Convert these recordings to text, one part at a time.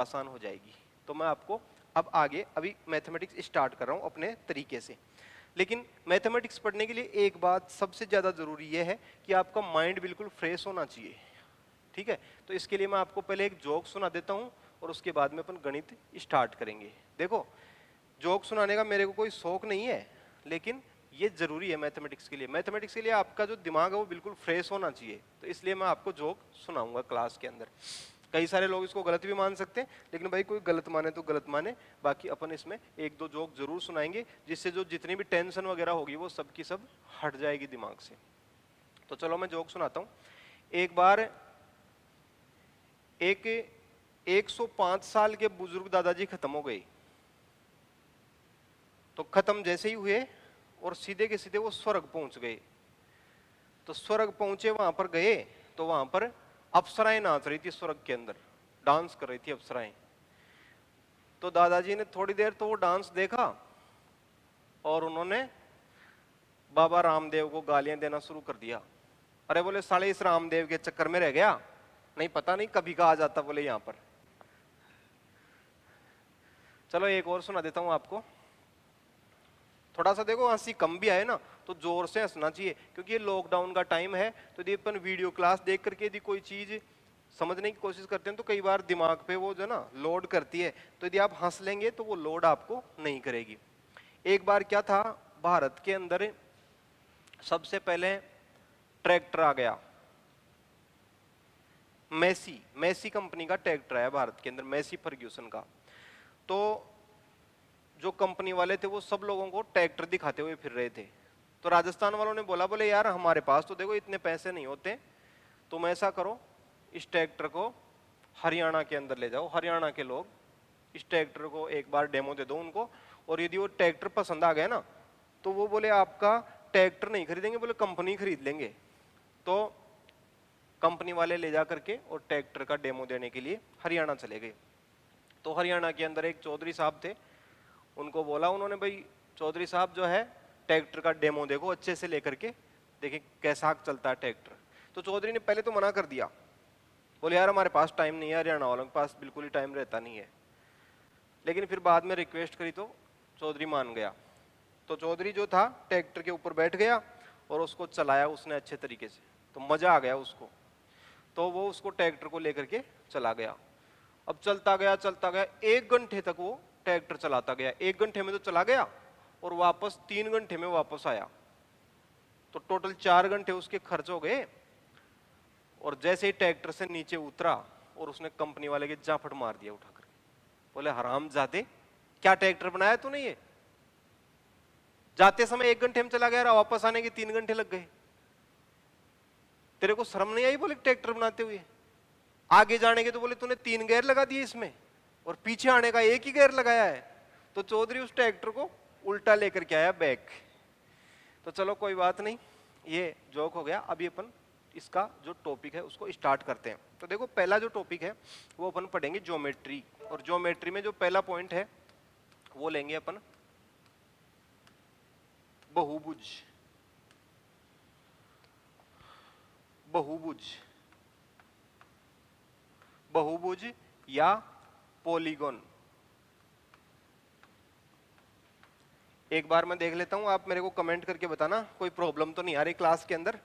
आसान हो जाएगी। तो मैं आपको अब आगे अभी मैथमेटिक्स स्टार्ट कर रहा हूँ अपने तरीके से। लेकिन मैथमेटिक्स पढ़ने के लिए एक बात सबसे ज़्यादा ज़रूरी यह है कि आपका माइंड बिल्कुल फ्रेश होना चाहिए, ठीक है। तो इसके लिए मैं आपको पहले एक जोक सुना देता हूँ और उसके बाद में अपन गणित स्टार्ट करेंगे। देखो, जोक सुनाने का मेरे को कोई शौक नहीं है, लेकिन ये जरूरी है मैथमेटिक्स के लिए। मैथमेटिक्स के लिए आपका जो दिमाग है वो बिल्कुल फ्रेश होना चाहिए, तो इसलिए मैं आपको जोक सुनाऊंगा क्लास के अंदर। कई सारे लोग इसको गलत भी मान सकते हैं, लेकिन भाई कोई गलत माने तो गलत माने, बाकी अपन इसमें एक दो जोक जरूर सुनाएंगे, जिससे जो जितनी भी टेंशन वगैरह होगी वो सब की सब हट जाएगी दिमाग से। तो चलो मैं जोक सुनाता हूँ। एक बार एक 105 साल के बुजुर्ग दादाजी खत्म हो गए। तो खत्म जैसे ही हुए और सीधे के सीधे वो स्वर्ग पहुंच गए। तो स्वर्ग पहुंचे, वहां पर गए तो वहां पर अप्सराएं नाच रही थी, स्वर्ग के अंदर डांस कर रही थी अप्सराएं। तो दादाजी ने थोड़ी देर तो वो डांस देखा और उन्होंने बाबा रामदेव को गालियां देना शुरू कर दिया। अरे बोले, साले इस रामदेव के चक्कर में रह गया, नहीं पता नहीं कभी का आ जाता बोले यहां पर। चलो एक और सुना देता हूं आपको। थोड़ा सा देखो हंसी कम भी आए ना तो जोर से हंसना चाहिए, क्योंकि ये लॉकडाउन का टाइम है। तो यदि अपन वीडियो क्लास देख करके यदि कोई चीज समझने की कोशिश करते हैं तो कई बार दिमाग पे वो जो ना लोड करती है, तो यदि आप हंस लेंगे तो वो लोड आपको नहीं करेगी। एक बार क्या था, भारत के अंदर सबसे पहले ट्रैक्टर आ गया। मैसी कंपनी का ट्रैक्टर आया भारत के अंदर, मैसी फर्ग्यूसन का। तो जो कंपनी वाले थे वो सब लोगों को ट्रैक्टर दिखाते हुए फिर रहे थे। तो राजस्थान वालों ने बोला, बोले यार हमारे पास तो देखो इतने पैसे नहीं होते, तुम ऐसा करो इस ट्रैक्टर को हरियाणा के अंदर ले जाओ, हरियाणा के लोग इस ट्रैक्टर को एक बार डेमो दे दो उनको, और यदि वो ट्रैक्टर पसंद आ गया ना तो वो बोले आपका ट्रैक्टर नहीं खरीदेंगे, बोले कंपनी खरीद लेंगे। तो कंपनी वाले ले जा करके और ट्रैक्टर का डेमो देने के लिए हरियाणा चले गए। तो हरियाणा के अंदर एक चौधरी साहब थे, उनको बोला उन्होंने, भाई चौधरी साहब जो है ट्रैक्टर का डेमो देखो अच्छे से लेकर के, देखिए कैसा चलता है ट्रैक्टर। तो चौधरी ने पहले तो मना कर दिया, बोले यार हमारे पास टाइम नहीं है, हरियाणा वालों के पास बिल्कुल ही टाइम रहता नहीं है। लेकिन फिर बाद में रिक्वेस्ट करी तो चौधरी मान गया। तो चौधरी जो था ट्रैक्टर के ऊपर बैठ गया और उसको चलाया उसने अच्छे तरीके से, तो मजा आ गया उसको। तो वो उसको ट्रैक्टर को लेकर के चला गया। अब चलता गया 1 घंटे तक वो ट्रैक्टर चलाता गया। 1 घंटे में तो चला गया और वापस 3 घंटे में वापस आया, तो टोटल 4 घंटे उसके खर्च हो गए। और जैसे ही ट्रैक्टर से नीचे उतरा और उसने कंपनी वाले के जाफट मार दिया उठाकर, बोले हरामजादे क्या ट्रैक्टर बनाया तूने ये, जाते समय 1 घंटे में चला गया, वापस आने के 3 घंटे लग गए, तेरे को शर्म नहीं आई बोले ट्रैक्टर बनाते हुए। आगे जाने के तो बोले तूने 3 गेयर लगा दिए इसमें और पीछे आने का 1 ही गेयर लगाया है। तो चौधरी उस ट्रैक्टर को उल्टा लेकर के आया बैक। तो चलो कोई बात नहीं, ये जोक हो गया। अभी अपन इसका जो टॉपिक है उसको स्टार्ट करते हैं। तो देखो पहला जो टॉपिक है वो अपन पढ़ेंगे ज्योमेट्री, और ज्योमेट्री में जो पहला पॉइंट है वो लेंगे अपन बहुभुज। बहुभुज बहुभुज या पॉलीगॉन। एक बार मैं देख लेता हूं, आप मेरे को कमेंट करके बताना कोई प्रॉब्लम तो नहीं आ रही क्लास के अंदर।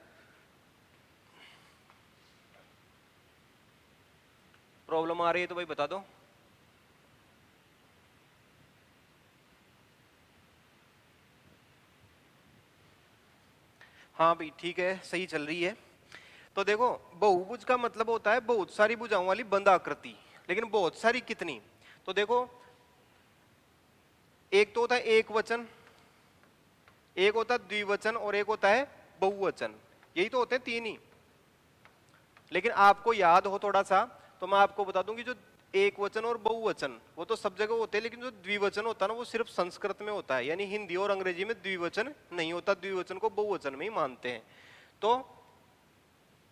प्रॉब्लम आ रही है तो भाई बता दो। हाँ भाई ठीक है, सही चल रही है। तो देखो बहुभुज का मतलब होता है बहुत सारी भुजाओं वाली बंद आकृति, लेकिन बहुत सारी कितनी। तो देखो एक तो होता है एक वचन, एक होता है द्विवचन और एक होता है बहुवचन, यही तो होते हैं 3 ही। लेकिन आपको याद हो थोड़ा सा तो मैं आपको बता दूं कि जो एक वचन और बहुवचन वो तो सब जगह होते हैं, लेकिन जो द्विवचन होता है ना वो सिर्फ संस्कृत में होता है, यानी हिंदी और अंग्रेजी में द्विवचन नहीं होता, द्विवचन को बहुवचन में ही मानते हैं। तो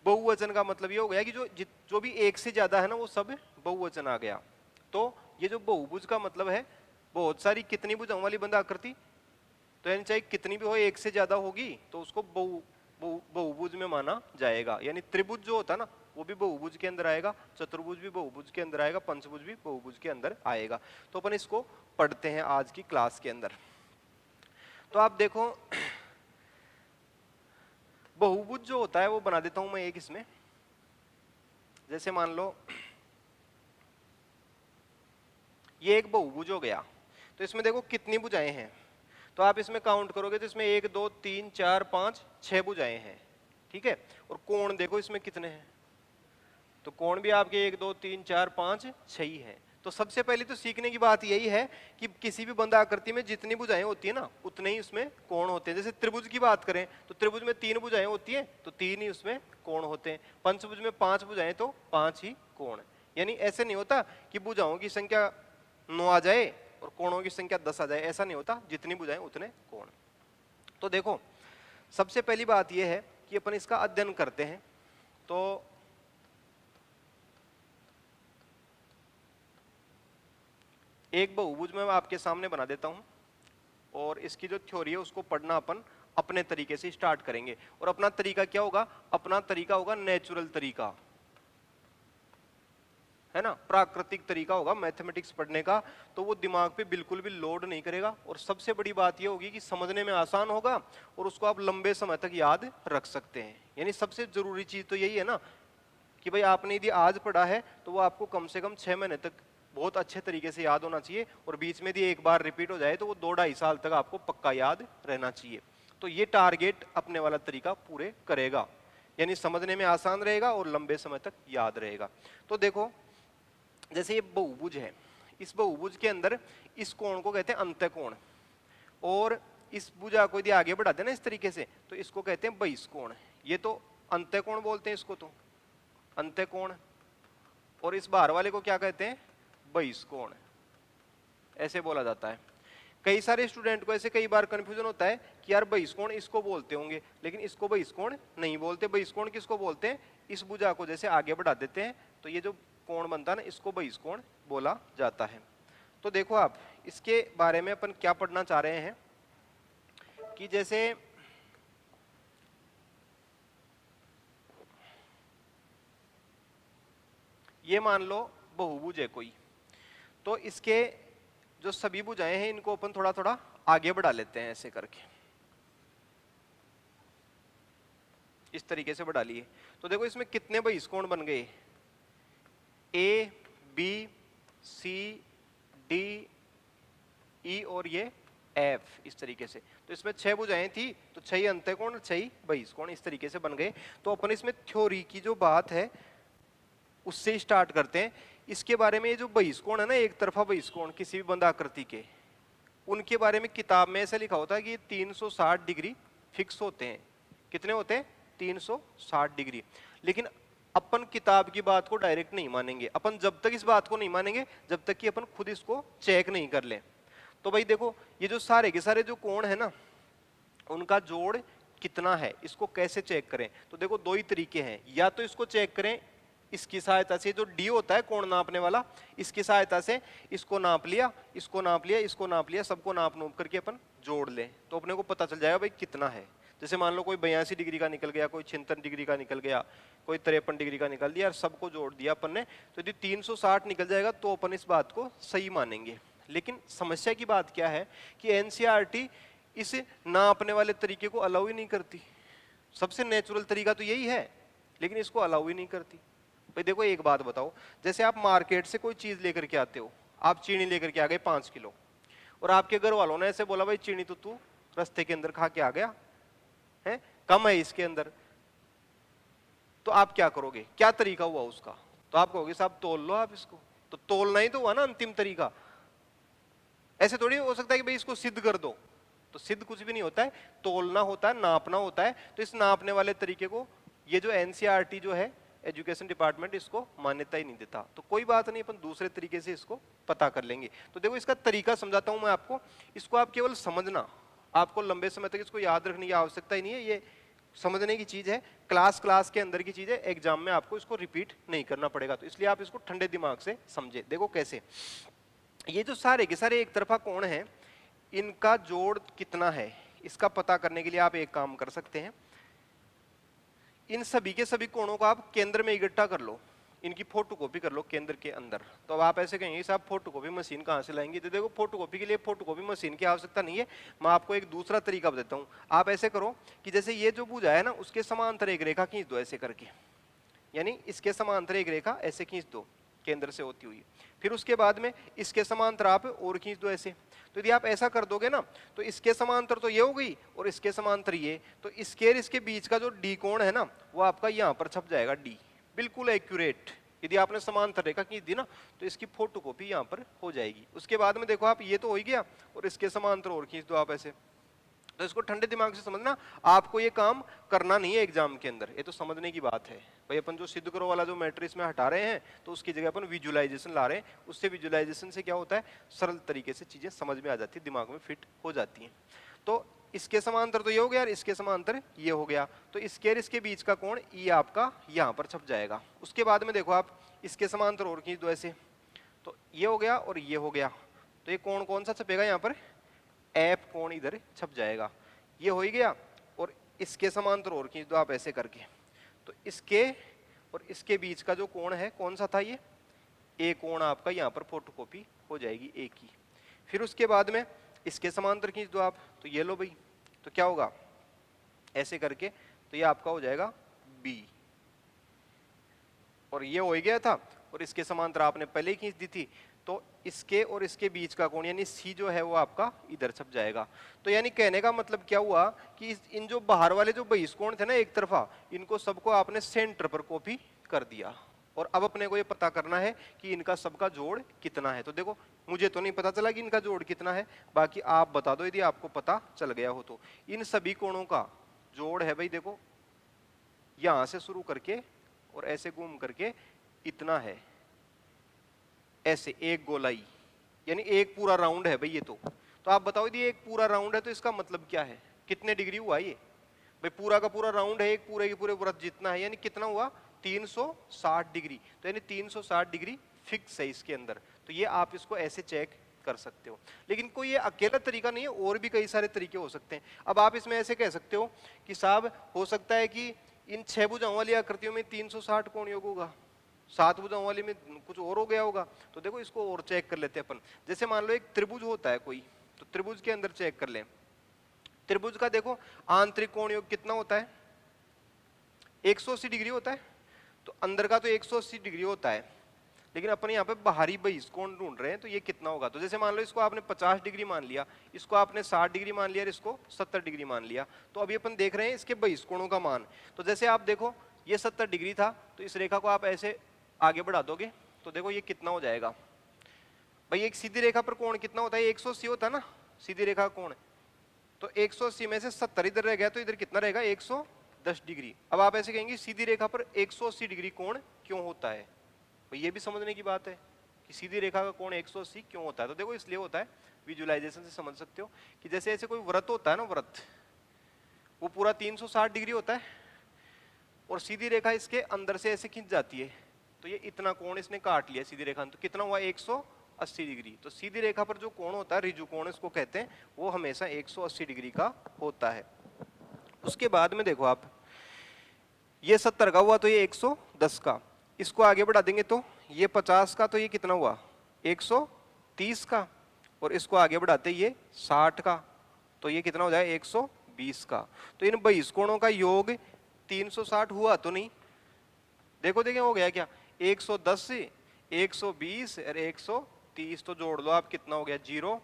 बहुवचन का मतलब ये हो गया कि जो भी एक से ज्यादा है ना वो सब बहुवचन आ गया। तो ये जो बहुभुज का मतलब है बहुत सारी कितनी भुजाओं वाली बंद आकृति, तो यानी चाहे कितनी भी हो एक से ज्यादा होगी तो उसको बहुभुज में माना जाएगा। यानी त्रिभुज जो होता है ना वो भी बहुभुज के अंदर आएगा, चतुर्भुज भी बहुभुज के अंदर आएगा, पंचभुज भी बहुभुज के अंदर आएगा। तो अपन इसको पढ़ते हैं आज की क्लास के अंदर। तो आप देखो बहुभुज जो होता है वो बना देता हूं मैं एक इसमें, जैसे मान लो ये एक बहुभुज हो गया। तो इसमें देखो कितनी भुजाएं हैं, तो आप इसमें काउंट करोगे तो इसमें 1 2 3 4 5 6 भुजाएं हैं, ठीक है। और कोण देखो इसमें कितने हैं, तो कोण भी आपके 1 2 3 4 5 6 ही है। तो सबसे पहले तो सीखने की बात यही है कि किसी भी बंद आकृति में जितनी भुजाएं होती है ना उतने ही उसमें कोण होते हैं। जैसे त्रिभुज की बात करें तो त्रिभुज में 3 भुजाएं होती हैं तो 3 ही उसमें कोण होते हैं। पंचभुज में 5 भुजाएं तो 5 ही कोण। यानी ऐसे नहीं होता कि भुजाओं की संख्या 9 आ जाए और कोणों की संख्या 10 आ जाए, ऐसा नहीं होता, जितनी भुजाएं उतने कोण। तो देखो सबसे पहली बात यह है कि अपन इसका अध्ययन करते हैं। तो एक बहुभुज मैं आपके सामने बना देता हूं और इसकी जो थ्योरी है उसको पढ़ना अपन अपने तरीके से स्टार्ट करेंगे। और अपना तरीका क्या होगा, अपना तरीका होगा नेचुरल तरीका, है ना, प्राकृतिक तरीका होगा मैथमेटिक्स पढ़ने का। तो वो दिमाग पे बिल्कुल भी लोड नहीं करेगा और सबसे बड़ी बात ये होगी कि समझने में आसान होगा और उसको आप लंबे समय तक याद रख सकते हैं। यानी सबसे जरूरी चीज तो यही है ना कि भाई आपने यदि आज पढ़ा है तो वो आपको कम से कम 6 महीने तक बहुत अच्छे तरीके से याद होना चाहिए और बीच में यदि एक बार रिपीट हो जाए तो वो 2-2.5 साल तक आपको पक्का याद रहना चाहिए। तो ये टारगेट अपने वाला तरीका पूरे करेगा, यानी समझने में आसान रहेगा और लंबे समय तक याद रहेगा। तो देखो जैसे ये बहुभुज है, इस बहुभुज के अंदर इस कोण को कहते हैं अंत्यकोण और इस भुजा को यदि आगे बढ़ा देना इस तरीके से तो इसको कहते हैं बहिष्कोण। ये तो अंत्यकोण बोलते हैं इसको, तो अंत्यकोण। और इस बाहर वाले को क्या कहते हैं, बहिष्कोण, ऐसे बोला जाता है। कई सारे स्टूडेंट को ऐसे कई बार कंफ्यूजन होता है कि यार बहिष्कोण इसको बोलते होंगे, लेकिन इसको बहिष्कोण नहीं बोलते। बहिष्कोण किसको बोलते हैं, इस भुजा को जैसे आगे बढ़ा देते हैं तो ये जो कोण बनता है ना इसको बहिष्कोण बोला जाता है। तो देखो आप इसके बारे में अपन क्या पढ़ना चाह रहे हैं कि जैसे ये मान लो बहुभुज है कोई, तो इसके जो सभी भुजाएं हैं इनको अपन थोड़ा थोड़ा आगे बढ़ा लेते हैं, ऐसे करके इस तरीके से बढ़ा लिए। तो देखो इसमें कितने बहिष्कोण बन गए, A B C D E और ये एफ, इस तरीके से। तो इसमें 6 भुजाएं थी तो 6 ही अंत्यकोण 6 ही बहिष्कोण इस तरीके से बन गए। तो अपन इसमें थ्योरी की जो बात है उससे स्टार्ट करते हैं। इसके बारे में ये जो बहिष्कोण है ना, एक तरफा बहिष्कोण किसी भी बंद आकृति के, उनके बारे में किताब में ऐसा लिखा होता है कि 360 डिग्री फिक्स होते हैं। कितने होते हैं, 360 डिग्री। लेकिन अपन किताब की बात को डायरेक्ट नहीं मानेंगे, अपन जब तक इस बात को नहीं मानेंगे जब तक कि अपन खुद इसको चेक नहीं कर लें। तो भाई देखो ये जो सारे के सारे जो कोण है ना उनका जोड़ कितना है, इसको कैसे चेक करें। तो देखो 2 ही तरीके हैं, या तो इसको चेक करें इसकी सहायता से, जो डी होता है कोण नापने वाला, इसकी सहायता से इसको नाप लिया, इसको नाप लिया, इसको नाप लिया, सबको नाप नूप करके अपन जोड़ लें तो अपने को पता चल जाएगा भाई कितना है। जैसे मान लो कोई 82 डिग्री का निकल गया, कोई 56 डिग्री का निकल गया, कोई 53 डिग्री का निकल दिया, सबको जोड़ दिया अपन ने, तो यदि 360 निकल जाएगा तो अपन इस बात को सही मानेंगे। लेकिन समस्या की बात क्या है कि एनसीईआरटी इस नापने वाले तरीके को अलाउ ही नहीं करती। सबसे नेचुरल तरीका तो यही है लेकिन इसको अलाउ ही नहीं करती। भाई देखो एक बात बताओ, जैसे आप मार्केट से कोई चीज लेकर के आते हो, आप चीनी लेकर के आ गए 5 किलो और आपके घर वालों ने ऐसे बोला भाई चीनी तो तू रास्ते के अंदर खा के आ गया है, कम है इसके अंदर, तो आप क्या करोगे, क्या तरीका हुआ उसका, तो आप कहोगे साहब तोल लो आप इसको। तो तोलना ही तो हुआ ना अंतिम तरीका। ऐसे थोड़ी हो सकता है कि भाई इसको सिद्ध कर दो, तो सिद्ध कुछ भी नहीं होता है, तोलना होता है, नापना होता है। तो इस नापने वाले तरीके को ये जो एनसीईआरटी जो है एजुकेशन डिपार्टमेंट इसको मान्यता ही नहीं देता। तो कोई बात नहीं, अपन दूसरे तरीके से इसको पता कर लेंगे। तो देखो इसका तरीका समझाता हूं मैं आपको, इसको आप केवल समझना, आपको लंबे समय तक इसको याद रखने की आवश्यकता ही नहीं है, ये समझने की चीज है, क्लास के अंदर की चीज है, एग्जाम में आपको इसको रिपीट नहीं करना पड़ेगा। तो इसलिए आप इसको ठंडे दिमाग से समझे। देखो कैसे, ये जो सारे के सारे एक तरफा कोण है इनका जोड़ कितना है इसका पता करने के लिए आप एक काम कर सकते हैं, इन सभी के सभी कोणों को आप केंद्र में इकट्ठा कर लो, इनकी फोटोकॉपी कर लो केंद्र के अंदर। तो अब आप ऐसे कहेंगे साहब फोटोकॉपी मशीन कहाँ से लाएंगे? तो देखो फोटोकॉपी के लिए फोटोकॉपी मशीन की आवश्यकता नहीं है। मैं आपको एक दूसरा तरीका बताता हूँ। आप ऐसे करो कि जैसे ये जो भुजा है ना, उसके समांतर एक रेखा खींच दो ऐसे करके, यानी इसके समांतर एक रेखा ऐसे खींच दो केंद्र से होती हुई। फिर उसके बाद में इसके समांतर आप और खींच दो ऐसे। तो यदि आप ऐसा कर दोगे ना, तो इसके समांतर तो ये हो गई और इसके समांतर ये, तो इसके और इसके बीच का जो डी कोण है ना, वो आपका यहाँ पर छप जाएगा, डी बिल्कुल एक्यूरेट। यदि आपने समांतर रेखा खींच दी ना, तो इसकी फोटोकॉपी यहाँ पर हो जाएगी। उसके बाद में देखो आप, ये तो हो ही गया और इसके समांतर और खींच दो आप ऐसे। तो इसको ठंडे दिमाग से समझना, आपको ये काम करना नहीं है एग्जाम के अंदर, ये तो समझने की बात है। भाई अपन जो सिद्ध करो वाला जो मैटर इसमें हटा रहे हैं, तो उसकी जगह अपन विजुअलाइजेशन ला रहे हैं। उससे विजुअलाइजेशन से क्या होता है, सरल तरीके से चीजें समझ में आ जाती है, दिमाग में फिट हो जाती हैं। तो इसके समांतर तो ये हो गया और इसके समांतर ये हो गया, तो इसके और इसके बीच का कोण ये आपका यहाँ पर छप जाएगा। उसके बाद में देखो आप, इसके समांतर और खींच दो ऐसे, तो ये हो गया और ये हो गया। तो ये कोण कौन सा छपेगा यहाँ पर, एफ कोण इधर छप जाएगा। ये हो ही गया और इसके समांतर और खींच दो आप ऐसे करके, तो इसके और इसके बीच का जो कोण है कौन सा था, ये ए कोण आपका यहाँ पर फोटोकॉपी हो जाएगी ए की। फिर उसके बाद में इसके समांतर खींच दो आप, तो ये लो भाई, तो क्या होगा ऐसे करके, तो ये आपका हो जाएगा बी। और ये हो ही गया था और इसके समांतर आपने पहले ही खींच दी थी, तो इसके और इसके बीच का कोण यानी सी जो है वो आपका इधर छप जाएगा। तो यानी कहने का मतलब क्या हुआ कि इन जो बाहर वाले जो बहिष्कोण थे ना एक तरफा, इनको सबको आपने सेंटर पर कॉपी कर दिया। और अब अपने को ये पता करना है कि इनका सबका जोड़ कितना है। तो देखो मुझे तो नहीं पता चला कि इनका जोड़ कितना है, बाकी आप बता दो यदि आपको पता चल गया हो तो। इन सभी कोणों का जोड़ है भाई, देखो यहां से शुरू करके और ऐसे घूम करके इतना है, ऐसे एक गोलाई, यानी एक पूरा राउंड है भाई ये तो आप बताओ यदि एक पूरा राउंड है तो इसका मतलब क्या है, कितने डिग्री हुआ ये भाई? पूरा का पूरा राउंड है, एक पूरे के पूरे वृत्त जितना है, यानी कितना हुआ 360 डिग्री। तो यानी 360 डिग्री फिक्स है इसके अंदर। तो ये आप इसको ऐसे चेक कर सकते हो। लेकिन कोई ये अकेला तरीका नहीं है, और भी कई सारे तरीके हो सकते हैं। अब आप इसमें ऐसे कह सकते हो कि साहब हो सकता है कि इन 6 भुजाओं वाली आकृतियों में 360 कोण योग होगा, 7 भुजाओं वाली में कुछ और हो गया होगा। तो देखो इसको और चेक कर लेते हैं अपन। जैसे मान लो एक त्रिभुज होता है कोई, तो त्रिभुज के अंदर चेक कर लें। त्रिभुज का देखो आंतरिक कोण योग कितना होता है, 180 डिग्री होता है। तो अंदर का तो 180 डिग्री होता है, लेकिन अपन यहाँ पे बाहरी बहिष्कोण ढूंढ रहे हैं, तो ये कितना होगा। तो जैसे मान लो इसको आपने 50 डिग्री मान लिया, इसको आपने 60 डिग्री मान लिया और इसको 70 डिग्री मान लिया। तो अभी अपन देख रहे हैं इसके बहिष्कोणों का मान। तो जैसे आप देखो ये 70 डिग्री था, तो इस रेखा को आप ऐसे आगे बढ़ा दोगे, तो देखो ये कितना हो जाएगा भाई। एक सीधी रेखा पर कोण कितना होता है, 180 होता है ना सीधी रेखा का कोण। तो 180 में से 70 इधर रह गया, तो इधर कितना रहेगा 110 डिग्री। अब आप ऐसे कहेंगे सीधी रेखा पर 180 डिग्री कोण क्यों होता है, तो ये भी समझने की बात है कि सीधी रेखा का कोण 180 क्यों होता है। तो देखो इसलिए होता है, विजुअलाइजेशन से समझ सकते हो कि जैसे ऐसे कोई वृत्त होता है ना, वृत्त वो पूरा 360 डिग्री होता है और सीधी रेखा इसके अंदर से ऐसे खींच जाती है, तो ये इतना कोण इसने काट लिया सीधी रेखा, तो कितना हुआ 180 डिग्री। तो सीधी रेखा पर जो कोण होता है, ऋजु कोण इसको कहते हैं, वो हमेशा 180 डिग्री का होता है। उसके बाद में देखो आप, ये 70 का हुआ तो ये 110 का, इसको आगे बढ़ा देंगे तो ये 50 का, तो ये कितना हुआ 130 का, और इसको आगे बढ़ाते ये 60 का, तो ये कितना हो जाए 120 का। तो इन बहिष्कोणों का योग 360 हुआ तो नहीं, देखो देखिए हो गया क्या, 110 से 120 और 130, तो जोड़ लो आप कितना हो गया 0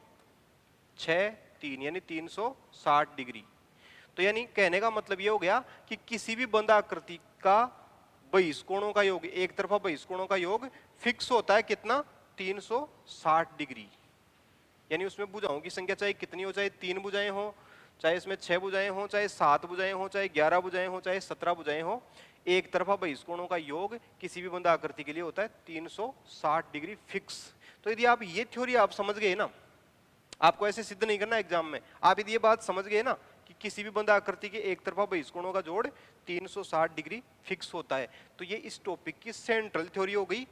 6 3, यानी 360 डिग्री। तो यानी कहने का मतलब ये हो गया कि किसी भी बंद आकृति का बहिष्कोणों का योग, एक तरफा बहिष्कोणों का योग फिक्स होता है कितना 360 डिग्री। यानी उसमें भुजाओं की संख्या चाहे कितनी हो, चाहे 3 भुजाएं हो, चाहे इसमें 6 भुजाएं हो, चाहे 7 भुजाएं हो, चाहे 11 भुजाएं हो, चाहे 17 भुजाएं हो, एक तरफा बहिष्कोणों का योग किसी भी बंद आकृति के लिए होता है 360 डिग्री फिक्स। तो यदि आप ये थ्योरी आप समझ गए ना, आपको ऐसे सिद्ध नहीं करना एग्जाम में, आप यदि ये बात समझ गए ना कि किसी भी बंद आकृति के एक तरफा बहिष्कोणों का जोड़ 360 डिग्री फिक्स होता है, तो ये इस टॉपिक की सेंट्रल थ्योरी हो गई।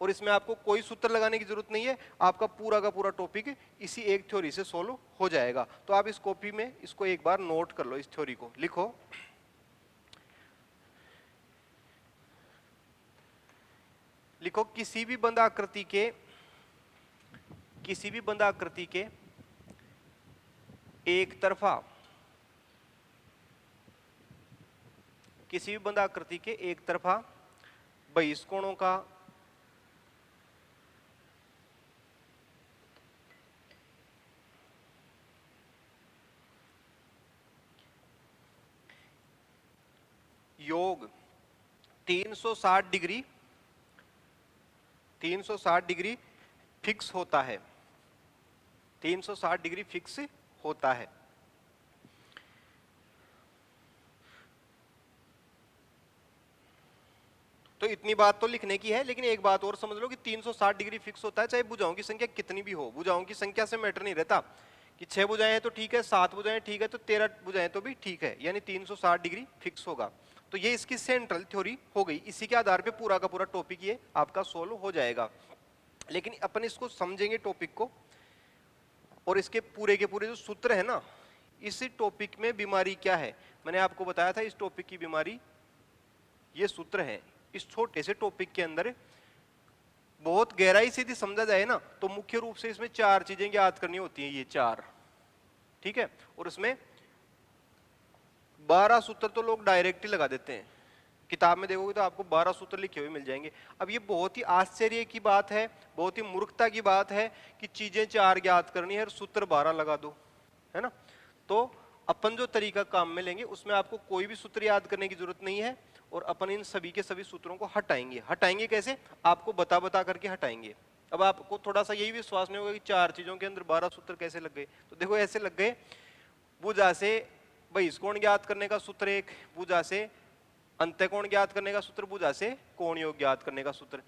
और इसमें आपको कोई सूत्र लगाने की जरूरत नहीं है, आपका पूरा का पूरा टॉपिक इसी एक थ्योरी से सोल्व हो जाएगा। तो आप इस कॉपी में इसको एक बार नोट कर लो, इस थ्योरी को लिखो। लिखो किसी भी बंद आकृति के एक तरफा बहिष्कोणों का योग 360 डिग्री फिक्स होता है। 360 डिग्री फिक्स होता है। तो इतनी बात तो लिखने की है, लेकिन एक बात और समझ लो कि 360 डिग्री फिक्स होता है चाहे भुजाओं की संख्या कितनी भी हो। भुजाओं की संख्या से मैटर नहीं रहता कि 6 भुजाएं हैं तो ठीक है, 7 भुजाएं ठीक है, तो 13 भुजाएं तो भी ठीक है, यानी 360 डिग्री फिक्स होगा। तो ये इसकी सेंट्रल थ्योरी हो गई। इसी के आधार पे पूरा का पूरा टॉपिक ये आपका सोल्व हो जाएगा। लेकिन अपन इसको समझेंगे टॉपिक को, और इसके पूरे के पूरे जो सूत्र है ना, इस टॉपिक में बीमारी क्या है मैंने आपको बताया था। इस टॉपिक की बीमारी ये सूत्र है। इस छोटे से टॉपिक के अंदर बहुत गहराई से यदि समझा जाए ना, तो मुख्य रूप से इसमें 4 चीजें याद करनी होती हैं, ये 4, ठीक है। और इसमें 12 सूत्र तो लोग डायरेक्ट ही लगा देते हैं। किताब में देखोगे तो आपको 12 सूत्र लिखे हुए मिल जाएंगे। अब ये बहुत ही आश्चर्य की बात है, बहुत ही मूर्खता की बात है कि चीजें 4 याद करनी है और सूत्र 12 लगा दो, है ना। तो अपन जो तरीका काम में लेंगे उसमें आपको कोई भी सूत्र याद करने की जरूरत नहीं है, और अपन इन सभी के सभी सूत्रों को हटाएंगे कैसे, आपको बता करके हटाएंगे। अब आपको थोड़ा सा यही विश्वास नहीं होगा कि 4 चीजों के अंदर 12 सूत्र कैसे लग गए। तो देखो ऐसे लग गए। भुजा से बहिष्कोण ज्ञात करने का सूत्र एक, भुजा से अंत्यकोण ज्ञात करने का सूत्र, भुजा से कोण योग ज्ञात करने का सूत्र।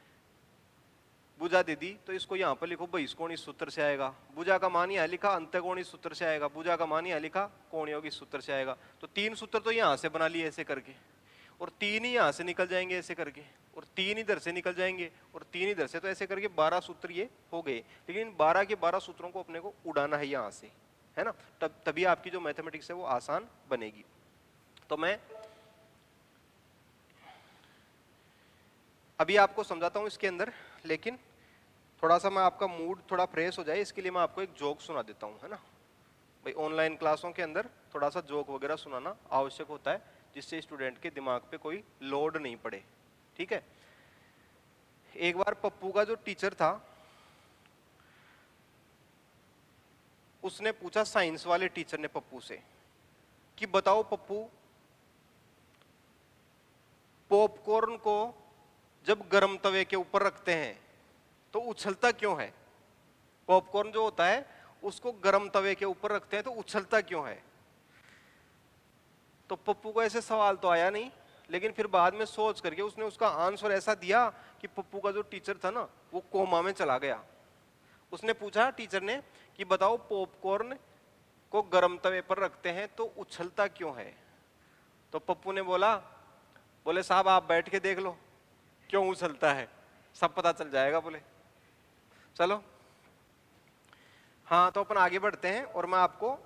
भुजा दे दी तो इसको यहाँ पर लिखो बहिष्कोण इस सूत्र से आएगा, भुजा का मान यहाँ लिखा अंत्यकोण इस सूत्र से आएगा, भुजा का मान यहाँ लिखा कोण योग इस सूत्र से आएगा। तो 3 सूत्र तो यहाँ से बना लिए ऐसे करके, और 3 ही यहाँ से निकल जाएंगे ऐसे करके, और 3 इधर से निकल जाएंगे, और 3 इधर से। तो ऐसे करके 12 सूत्र ये हो गए। लेकिन 12 के 12 सूत्रों को अपने को उड़ाना है यहाँ से, है ना, तभी आपकी जो मैथमेटिक्स है वो आसान बनेगी। तो मैं अभी आपको समझाता हूँ इसके अंदर, लेकिन थोड़ा सा मैं आपका मूड थोड़ा फ्रेश हो जाए इसके लिए मैं आपको एक जोक सुना देता हूँ, है ना भाई। ऑनलाइन क्लासों के अंदर थोड़ा सा जोक वगैरह सुनाना आवश्यक होता है, जिससे स्टूडेंट के दिमाग पे कोई लोड नहीं पड़े, ठीक है। एक बार पप्पू का जो टीचर था उसने पूछा साइंस वाले टीचर ने पप्पू से कि बताओ पप्पू, पॉपकॉर्न को जब गर्म तवे के ऊपर रखते हैं तो उछलता क्यों है। पॉपकॉर्न जो होता है उसको गर्म तवे के ऊपर रखते हैं तो उछलता क्यों है। तो पप्पू को ऐसे सवाल तो आया नहीं, लेकिन फिर बाद में सोच करके उसने उसका आंसर ऐसा दिया कि पप्पू का जो टीचर था ना वो कोमा में चला गया। उसने पूछा टीचर ने कि बताओ पॉपकॉर्न को गर्म तवे पर रखते हैं तो उछलता क्यों है। तो पप्पू ने बोले साहब आप बैठ के देख लो क्यों उछलता है, सब पता चल जाएगा। बोले चलो हाँ, तो अपन आगे बढ़ते हैं और मैं आपको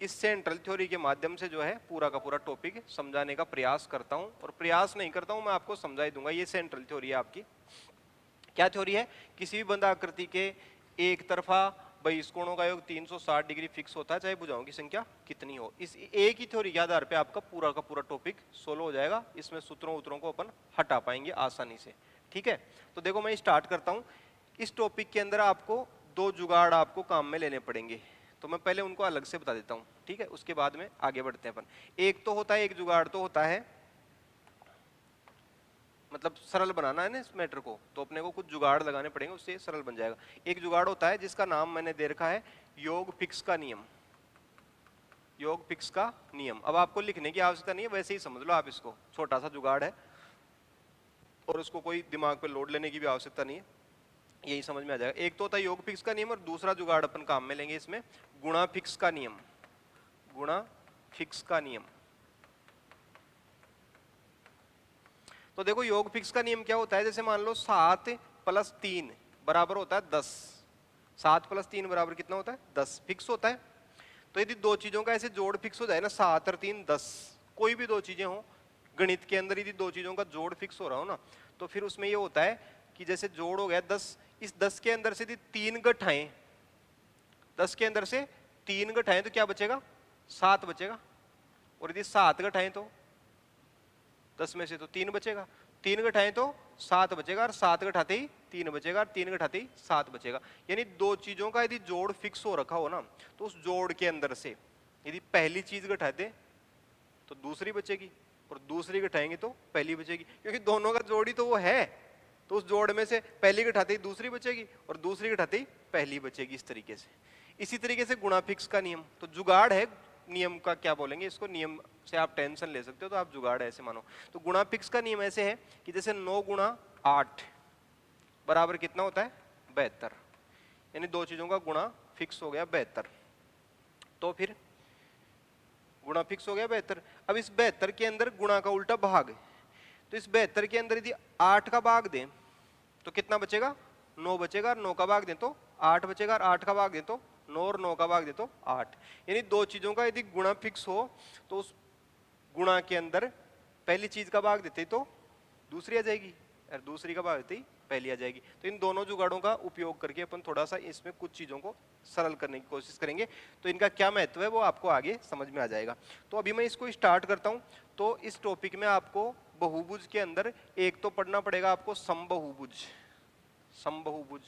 इस सेंट्रल थ्योरी के माध्यम से जो है पूरा का पूरा टॉपिक समझाने का प्रयास करता हूं, और प्रयास नहीं करता हूं, मैं आपको समझा ही दूंगा। ये सेंट्रल थ्योरी है आपकी। क्या थ्योरी है, किसी भी बंद आकृति के एक तरफा बहिष्कोणों का योग 360 डिग्री फिक्स होता है चाहे भुजाओं की संख्या कितनी हो। इस एक ही थ्योरी के आधार पे आपका पूरा का पूरा टॉपिक सोल्व हो जाएगा। इसमें सूत्रों उत्तरों को अपन हटा पाएंगे आसानी से, ठीक है। तो देखो मैं स्टार्ट करता हूं। इस टॉपिक के अंदर आपको 2 जुगाड़ आपको काम में लेने पड़ेंगे, तो मैं पहले उनको अलग से बता देता हूं, ठीक है, उसके बाद में आगे बढ़ते हैं अपन। एक तो होता है, एक जुगाड़ तो होता है, मतलब सरल बनाना है ना इस मैटर को, तो अपने को कुछ जुगाड़ लगाने पड़ेंगे, उससे सरल बन जाएगा। एक जुगाड़ होता है जिसका नाम मैंने दे रखा है योग फिक्स का नियम। योग फिक्स का नियम। अब आपको लिखने की आवश्यकता नहीं है, वैसे ही समझ लो आप इसको, छोटा सा जुगाड़ है और उसको कोई दिमाग पे लोड लेने की भी आवश्यकता नहीं है, यही समझ में आ जाएगा। एक तो होता है योग फिक्स का नियम, और दूसरा जुगाड़ अपन काम में लेंगे इसमें गुणा फिक्स का नियम। गुणा फिक्स का नियम। तो देखो योग फिक्स का नियम क्या होता है, जैसे मान लो 7 + 3 बराबर होता है 10। 7 + 3 बराबर कितना होता है 10, फिक्स होता है। तो यदि 2 चीजों का ऐसे जोड़ फिक्स हो जाए ना, 7 और 3 10, कोई भी 2 चीजें हो गणित के अंदर, यदि 2 चीजों का जोड़ फिक्स हो रहा हो ना, तो फिर उसमें ये होता है कि जैसे जोड़ हो गया 10, इस 10 के अंदर से यदि 3 घटाएं, 10 के अंदर से 3 घटाएं तो क्या बचेगा, 7 बचेगा। और यदि 7 घटाएं तो 10 में से तो 3 बचेगा, 3 घटाएं तो 7 बचेगा, और 7 घटाते ही 3 बचेगा, और 3 घटाते ही 7 बचेगा। यानी दो चीजों का यदि जोड़ फिक्स हो रखा हो ना, तो उस जोड़ के अंदर से यदि पहली चीज घटाते तो दूसरी बचेगी, और दूसरी घटाएंगे तो पहली बचेगी, क्योंकि दोनों का जोड़ ही तो वो है। तो उस जोड़ में से पहली घटाते ही दूसरी बचेगी, और दूसरी घटाते ही पहली बचेगी, इस तरीके से। इसी तरीके से गुणा फिक्स का नियम तो जुगाड़ है, नियम का क्या बोलेंगे इसको, नियम से आप टेंशन ले सकते हो, तो आप जुगाड़ ऐसे मानो। तो गुणा फिक्स का नियम ऐसे है कि जैसे 9 गुणा 8 बराबर कितना होता है, 72। यानी दो चीजों का गुणा फिक्स हो गया 72। तो फिर गुणा फिक्स हो गया 72। अब इस 72 के अंदर गुणा का उल्टा भाग, तो इस 72 के अंदर यदि 8 का भाग दें तो कितना बचेगा, 9 बचेगा, और 9 का भाग दें तो 8 बचेगा, और 8 का भाग दें तो 9, और 9 का भाग दें तो 8। यानी दो चीजों का यदि गुणा फिक्स हो तो उस गुणा के अंदर पहली चीज का भाग देते तो दूसरी आ जाएगी, और दूसरी का भाग देते ही पहली आ जाएगी। तो इन दोनों जुगाड़ों का उपयोग करके अपन थोड़ा सा इसमें कुछ चीजों को सरल करने की कोशिश करेंगे, तो इनका क्या महत्व है वो आपको आगे समझ में आ जाएगा। तो अभी मैं इसको स्टार्ट करता हूं। तो इस टॉपिक में आपको बहुभुज के अंदर एक तो पढ़ना पड़ेगा आपको समबहुभुज, समबहुभुज,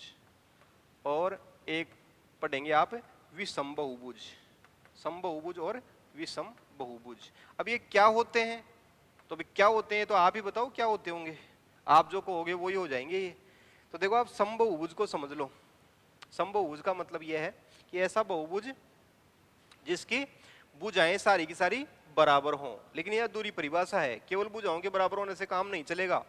और एक पढ़ेंगे आप विषम बहुभुज, समबहुभुज और विषम बहुभुज। अब ये क्या होते हैं, तो अभी क्या होते हैं तो आप ही बताओ क्या होते होंगे, आप जो कहोगे वही हो जाएंगे ये। तो देखो आप समबहुभुज को समझ लो। समबहुभुज का मतलब यह है कि ऐसा बहुभुज जिसकी भुजाएं सारी की सारी बराबर हों। लेकिन यह अधूरी परिभाषा है, केवल भुजाओं के बराबर होने से काम नहीं चलेगा।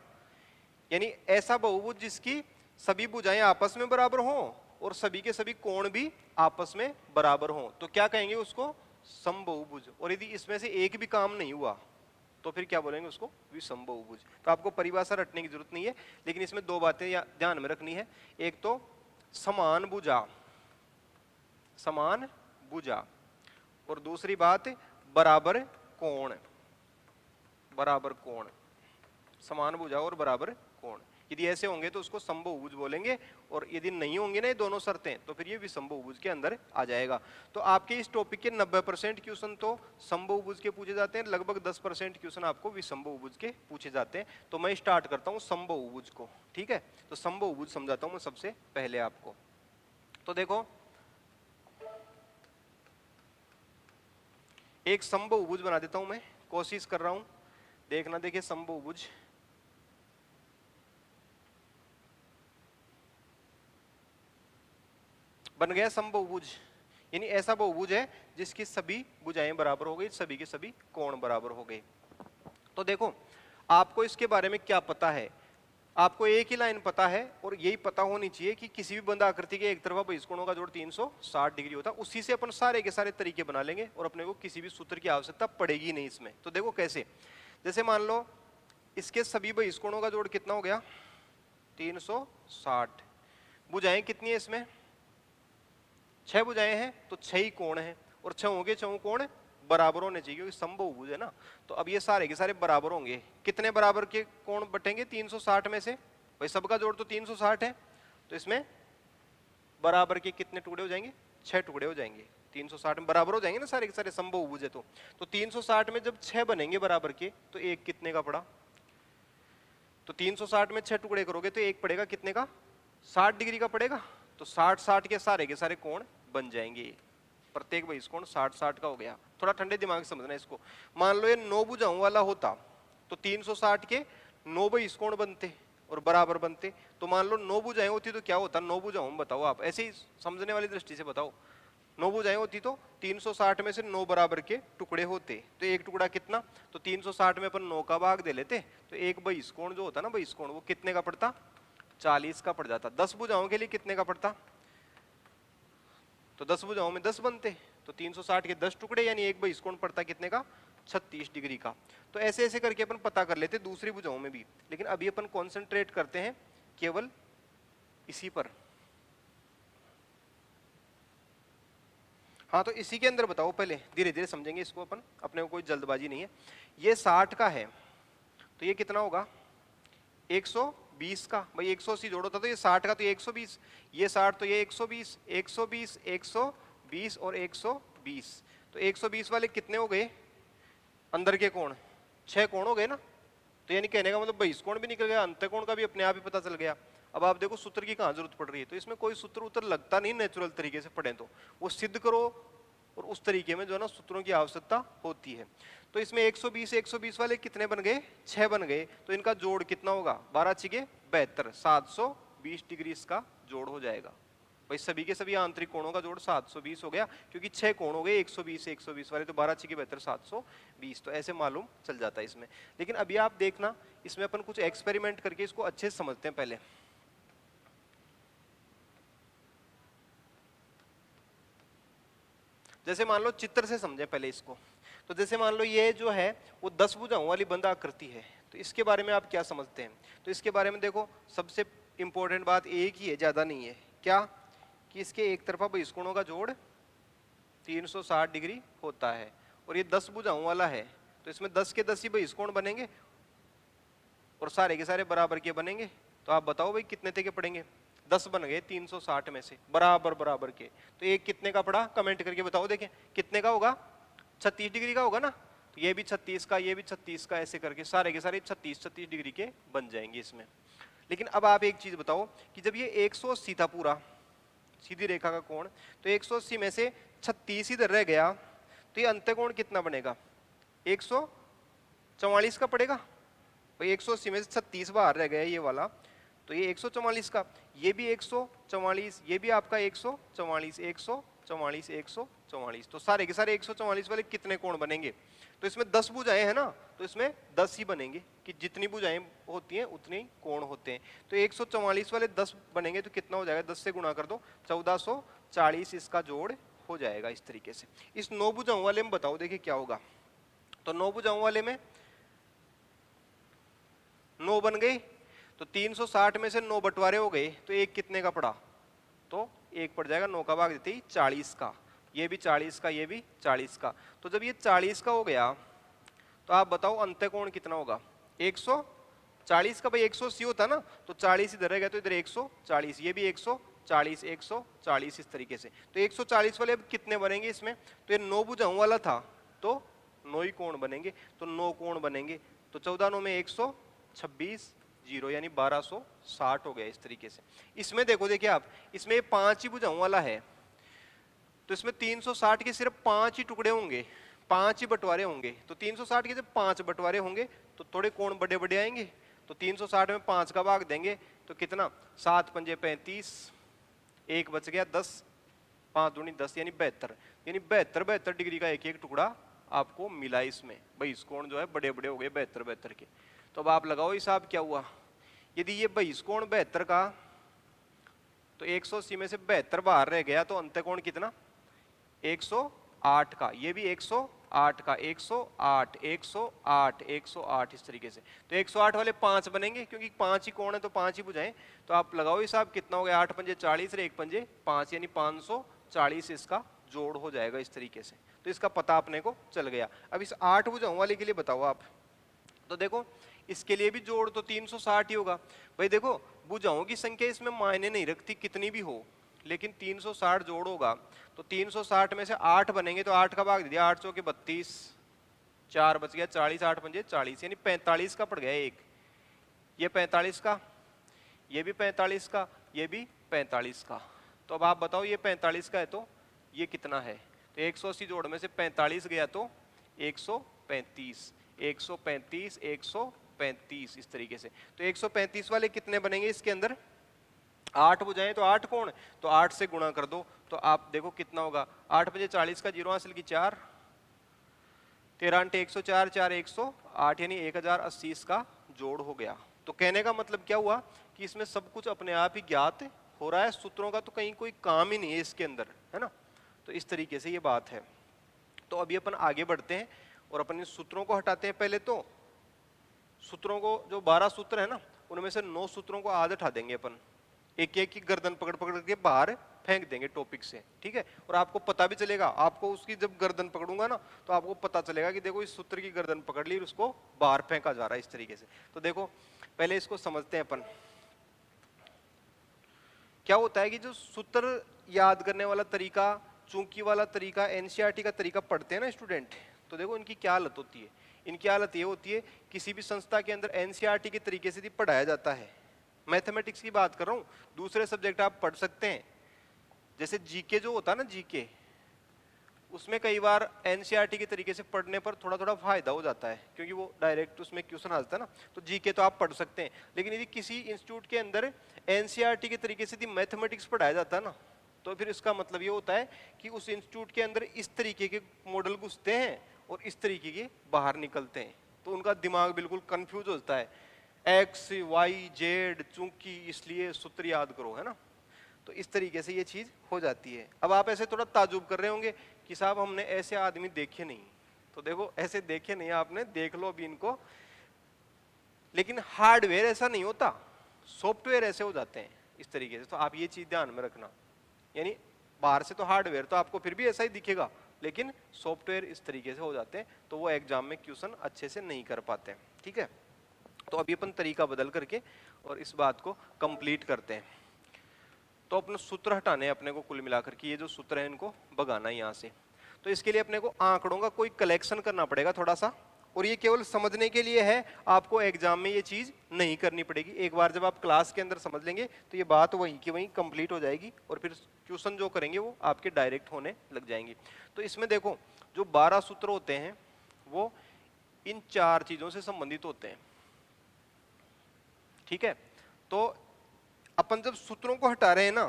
यानी ऐसा बहुभुज जिसकी सभी भुजाएं आपस में बराबर हों और सभी के सभी कोण भी आपस में बराबर हों, तो क्या कहेंगे उसको, समबहुभुज। और यदि इसमें से एक भी काम नहीं हुआ तो फिर क्या बोलेंगे उसको, विषम बहुभुज। तो आपको परिभाषा रटने की जरूरत नहीं है, लेकिन इसमें दो बातें ध्यान में रखनी है। एक तो समान भुजा, समान भुजा, और दूसरी बात बराबर कोण, बराबर कोण, समान भुजा और बराबर कोण। यदि ऐसे होंगे तो उसको समबहुभुज बोलेंगे, और यदि नहीं होंगे ना ये दोनों शर्तें तो फिर ये विषमबहुभुज के अंदर आ जाएगा। तो आपके इस टॉपिक के 90% क्वेश्चन तो समबहुभुज के पूछे जाते हैं, लगभग 10% क्वेश्चन आपको विषमबहुभुज के पूछे जाते हैं। तो मैं स्टार्ट करता हूँ समबहुभुज को, ठीक है। तो समबहुभुज समझाता हूँ मैं सबसे पहले आपको। तो देखो एक समबहुभुज बना देता हूं मैं, कोशिश कर रहा हूं देखना। देखिए समबहुभुज, बन गया समबहुभुज। यानी ऐसा बहुभुज है जिसकी सभी भुजाएं बराबर हो गई, सभी के सभी कोण बराबर हो गए। तो देखो आपको इसके बारे में क्या पता है, आपको एक ही लाइन पता है, और यही पता होनी चाहिए कि किसी भी बंद आकृति के एक तरफा बहिष्कोणों का जोड़ 360 डिग्री होता है। उसी से अपन सारे के सारे तरीके बना लेंगे और अपने को किसी भी सूत्र की आवश्यकता पड़ेगी नहीं इसमें। तो देखो कैसे, जैसे मान लो इसके सभी बहिष्कोणों का जोड़ कितना हो गया, 360। भुजाएं कितनी है इसमें, 6 भुजाएं हैं, तो 6 ही कोण हैं, और 6 होंगे 6 कोण बराबर होने चाहिए, क्योंकि समबहुभुज है ना। तो अब ये सारे के सारे बराबर होंगे। कितने बराबर के कोण बटेंगे 360 में से, भाई सबका जोड़ तो 360 है, तो इसमें बराबर के कितने टुकड़े हो जाएंगे, 6 टुकड़े हो जाएंगे। 360 में बराबर हो जाएंगे ना सारे के सारे, समबहुभुज है तो 360 में जब 6 बनेंगे बराबर के, तो एक कितने का पड़ा, तो 360 में 6 टुकड़े करोगे तो एक पड़ेगा कितने का, 60 डिग्री का पड़ेगा। तो 60 के सारे कोण बन जाएंगे, प्रत्येक बहिष्कोण 60 का हो गया। थोड़ा ठंडे दिमाग से समझना इसको। मान लो ये 9 भुजाओं वाला होता तो 360 के 9 बहिष्कोण बनते और बराबर बनते। तो मान लो 9 भुजाएं होती तो क्या होता, 9 भुजाओं में बताओ आप, ऐसे ही समझने वाली दृष्टि से बताओ। 9 भुजाएं होती तो 360 में से 9 बराबर के टुकड़े होते, तो एक टुकड़ा कितना, तो 360 में अपन 9 का भाग दे लेते, तो एक बहिष्कोण जो होता ना बहिष्कोण, वो कितने का पड़ता, 40 का पड़ जाता। 10 भुजाओं के लिए कितने का पड़ता, तो 10 भुजाओं में 10 बनते, तो 360 के 10 टुकड़े, यानी एक बहिष्कोण पड़ता कितने का, 36 डिग्री का। तो ऐसे ऐसे करके अपन पता कर लेते दूसरी भुजाओं में भी, लेकिन अभी अपन कॉन्सेंट्रेट करते हैं केवल इसी पर। हाँ तो इसी के अंदर बताओ, पहले धीरे धीरे समझेंगे इसको अपन, अपने को कोई जल्दबाजी नहीं है। ये 60 का है तो ये कितना होगा, 120 का, भाई 180 जोड़ो था तो ये 60 का, तो ये 120, ये 60 तो ये 120, 120, 120 और 120। तो 120 वाले कितने हो गए अंदर के कोण? 6 कोण हो गए ना। तो यानी कहने का मतलब 22 कोण भी निकल गया, अंत कोण का भी अपने आप ही पता चल गया। अब आप देखो सूत्र की कहाँ जरूरत पड़ रही है, तो इसमें कोई सूत्र उतर लगता नहीं, नेचुरल तरीके से पढ़े तो वो सिद्ध करो, और उस तरीके में जो है ना सूत्रों की आवश्यकता होती है। तो इसमें 120 वाले कितने बन गए? 6 बन गए। तो इनका जोड़ कितना होगा? 12 छिके 72, 720 डिग्री इसका जोड़ हो जाएगा। भाई सभी के सभी आंतरिक कोणों का जोड़ 720 हो गया, क्योंकि 6 कोण हो गए 120 वाले, तो 12 छिके 72, 720। तो ऐसे मालूम चल जाता है इसमें। लेकिन अभी आप देखना, इसमें अपन कुछ एक्सपेरिमेंट करके इसको अच्छे से समझते हैं पहले। जैसे मान लो चित्र से समझे पहले इसको। तो जैसे मान लो ये जो है वो 10 भुजाओं वाली बंद आकृति है, तो इसके बारे में आप क्या समझते हैं? तो इसके बारे में देखो, सबसे इंपॉर्टेंट बात एक ही है, ज्यादा नहीं है। क्या? कि इसके एक तरफा बहिष्कोणों का जोड़ 360 डिग्री होता है, और ये 10 भुजाओं वाला है, तो इसमें 10 के 10 ही बहिष्कोण बनेंगे और सारे के सारे बराबर के बनेंगे। तो आप बताओ भाई कितने थे के पड़ेंगे? 10 बन गए 360 में से, बराबर बराबर के। तो एक कितने का पड़ा? कमेंट करके बताओ, देखें कितने का होगा? 36 डिग्री का होगा ना। तो ये भी 36 का, ये भी 36 का, ऐसे करके सारे के सारे 36 डिग्री के बन जाएंगे इसमें। लेकिन अब आप एक चीज बताओ कि जब ये 180 था पूरा, सीधी रेखा का कोण, तो 180 में से 36 इधर रह गया, तो ये अंतःकोण कितना बनेगा? 144 का पड़ेगा। भाई 180 में से 36 बाहर रह गया ये वाला, तो ये 144 का, ये भी 144, ये भी आपका 144, 144, 144। तो सारे के सारे 144 वाले कितने कोण बनेंगे? तो इसमें 10 भुजाएं हैं ना, तो इसमें 10 ही बनेंगे, कि जितनी भुजाएं होती हैं उतने ही कोण होते हैं। तो 144 वाले 10 बनेंगे, तो कितना हो जाएगा? 10 से गुणा कर दो, 1440 इसका जोड़ हो जाएगा इस तरीके से। इस 9 भुजाओं वाले में बताओ, देखिए क्या होगा। तो 9 भुजाओं वाले में 9 बन गए, तो 360 में से 9 बंटवारे हो गए, तो एक कितने का पड़ा? तो एक पड़ जाएगा 9 का भाग देते ही 40 का, ये भी 40 का, ये भी 40 का। तो जब ये 40 का हो गया, तो आप बताओ अंतःकोण कितना होगा? 140 का। भाई 180 होता ना, तो 40 इधर रहेगा, तो इधर 140, ये भी 140, 140 इस तरीके से। तो 140 वाले अब कितने बनेंगे इसमें? तो ये 9 भुजाओं वाला था, तो 9 ही कोण बनेंगे, तो 9 कोण बनेंगे। तो 14 9 में 126, 0 यानी 1260 हो गया इस तरीके से। इसमें देखो, देखिए आप, इसमें 5 ही भुजाओं वाला है, तो इसमें 360 के सिर्फ 5 ही टुकड़े होंगे, 5 ही बंटवारे होंगे। तो 360 के जब 5 बंटवारे होंगे तो थोड़े कोण बड़े बड़े आएंगे। तो 360 में 5 का भाग देंगे तो कितना? 7 पंजे 35, एक बच गया 10, 5 दूनी 10 यानी 72, यानी 72 डिग्री का एक एक टुकड़ा आपको मिला इसमें। बहिष्कोण जो है बड़े बड़े हो गए 72 के। तो अब आप लगाओ हिसाब क्या हुआ। यदि ये बहिष्कोण 72 का, तो 180 में से 72 बाहर रह गया, तो अंतःकोण कितना? 108 का, ये भी 108 का, 108, 108, 108 इस तरीके से। तो 108 वाले 5 बनेंगे, क्योंकि 5 ही कोण है तो 5 ही बुझाएं। तो आप लगाओ हिसाब कितना हो गया? 8 पंजे 40 और 1 पंजे 5, यानी 540 इसका जोड़ हो जाएगा इस तरीके से। तो इसका पता अपने को चल गया। अब इस 8 भुजाओं वाले के लिए बताओ आप। तो देखो इसके लिए भी जोड़ तो 360 ही होगा। भाई देखो भुजाओं की संख्या इसमें मायने नहीं रखती कितनी भी हो, लेकिन 360 जोड़ होगा। तो 360 में से 8 बनेंगे, तो 8 का भाग दे दिया, 8 चौके 32, 4 बच गया 40, 8 पंजे 40, यानी 45 का पड़ गया एक। ये 45 का, ये भी 45 का, ये भी 45 का। तो अब आप बताओ ये 45 का है तो ये कितना है? तो 180 जोड़ में से 45 गया तो 135, 135, 135 इस तरीके से। तो 135 वाले कितने बनेंगे इसके अंदर? 8 भुजाएं तो 8 कोण, तो 8 से गुणा कर दो, तो आप देखो कितना होगा। 8 बजे 40 का 0 हासिल की 4, 13 अंटे 104, 4 108, यानी 1080 इसका जोड़ हो गया। तो कहने का मतलब क्या हुआ कि इसमें सब कुछ अपने आप ही ज्ञात हो रहा है, सूत्रों का तो कहीं कोई काम ही नहीं है इसके अंदर, है ना। तो इस तरीके से ये बात है। तो अभी अपन आगे बढ़ते हैं और अपन इन सूत्रों को हटाते हैं। पहले तो सूत्रों को, जो 12 सूत्र है ना, उनमें से 9 सूत्रों को आज हटा देंगे अपन, एक एक की गर्दन पकड़ पकड़ के बाहर फेंक देंगे टॉपिक से, ठीक है। और आपको पता भी चलेगा, आपको उसकी जब गर्दन पकड़ूंगा ना तो आपको पता चलेगा कि देखो इस सूत्र की गर्दन पकड़ ली और उसको बाहर फेंका जा रहा है इस तरीके से। तो देखो पहले इसको समझते हैं अपन। क्या होता है कि जो सूत्र याद करने वाला तरीका, चूंकि वाला तरीका, एनसीईआरटी का तरीका पढ़ते हैं ना स्टूडेंट, तो देखो इनकी क्या हालत होती है। इनकी हालत ये होती है, किसी भी संस्था के अंदर एनसीईआरटी के तरीके से पढ़ाया जाता है। मैथमेटिक्स की बात कर रहा हूँ, दूसरे सब्जेक्ट आप पढ़ सकते हैं, जैसे जीके जो होता है ना, जीके, उसमें कई बार एनसीईआरटी के तरीके से पढ़ने पर थोड़ा थोड़ा फायदा हो जाता है, क्योंकि वो डायरेक्ट उसमें क्वेश्चन आ जाता है ना। तो जीके तो आप पढ़ सकते हैं, लेकिन यदि किसी इंस्टीट्यूट के अंदर एनसीईआरटी के तरीके से यदि मैथमेटिक्स पढ़ाया जाता है ना, तो फिर इसका मतलब ये होता है कि उस इंस्टीट्यूट के अंदर इस तरीके के मॉडल घुसते हैं और इस तरीके के बाहर निकलते हैं, तो उनका दिमाग बिल्कुल कंफ्यूज हो जाता है। एक्स वाई जेड, चूंकि, इसलिए, सूत्र याद करो, है ना। तो इस तरीके से ये चीज हो जाती है। अब आप ऐसे थोड़ा ताजुब कर रहे होंगे कि साहब हमने ऐसे आदमी देखे नहीं, तो देखो ऐसे देखे नहीं आपने, देख लो अभी इनको। लेकिन हार्डवेयर ऐसा नहीं होता, सॉफ्टवेयर ऐसे हो जाते हैं इस तरीके से। तो आप ये चीज ध्यान में रखना, यानी बाहर से तो हार्डवेयर तो आपको फिर भी ऐसा ही दिखेगा, लेकिन सॉफ्टवेयर इस तरीके से हो जाते हैं, तो वो एग्जाम में क्वेश्चन अच्छे से नहीं कर पाते, ठीक है। तो अभी अपन तरीका बदल करके और इस बात को कंप्लीट करते हैं। तो अपने सूत्र हटाने अपने को, कुल मिलाकर के ये जो सूत्र है इनको भगाना है यहाँ से। तो इसके लिए अपने को आंकड़ों का कोई कलेक्शन करना पड़ेगा थोड़ा सा, और ये केवल समझने के लिए है, आपको एग्जाम में ये चीज नहीं करनी पड़ेगी। एक बार जब आप क्लास के अंदर समझ लेंगे तो ये बात वहीं की वहीं कंप्लीट हो जाएगी, और फिर क्वेश्चन जो करेंगे वो आपके डायरेक्ट होने लग जाएंगे। तो इसमें देखो जो 12 सूत्र होते हैं वो इन 4 चीजों से संबंधित होते हैं, ठीक है। तो अपन जब सूत्रों को हटा रहे हैं ना,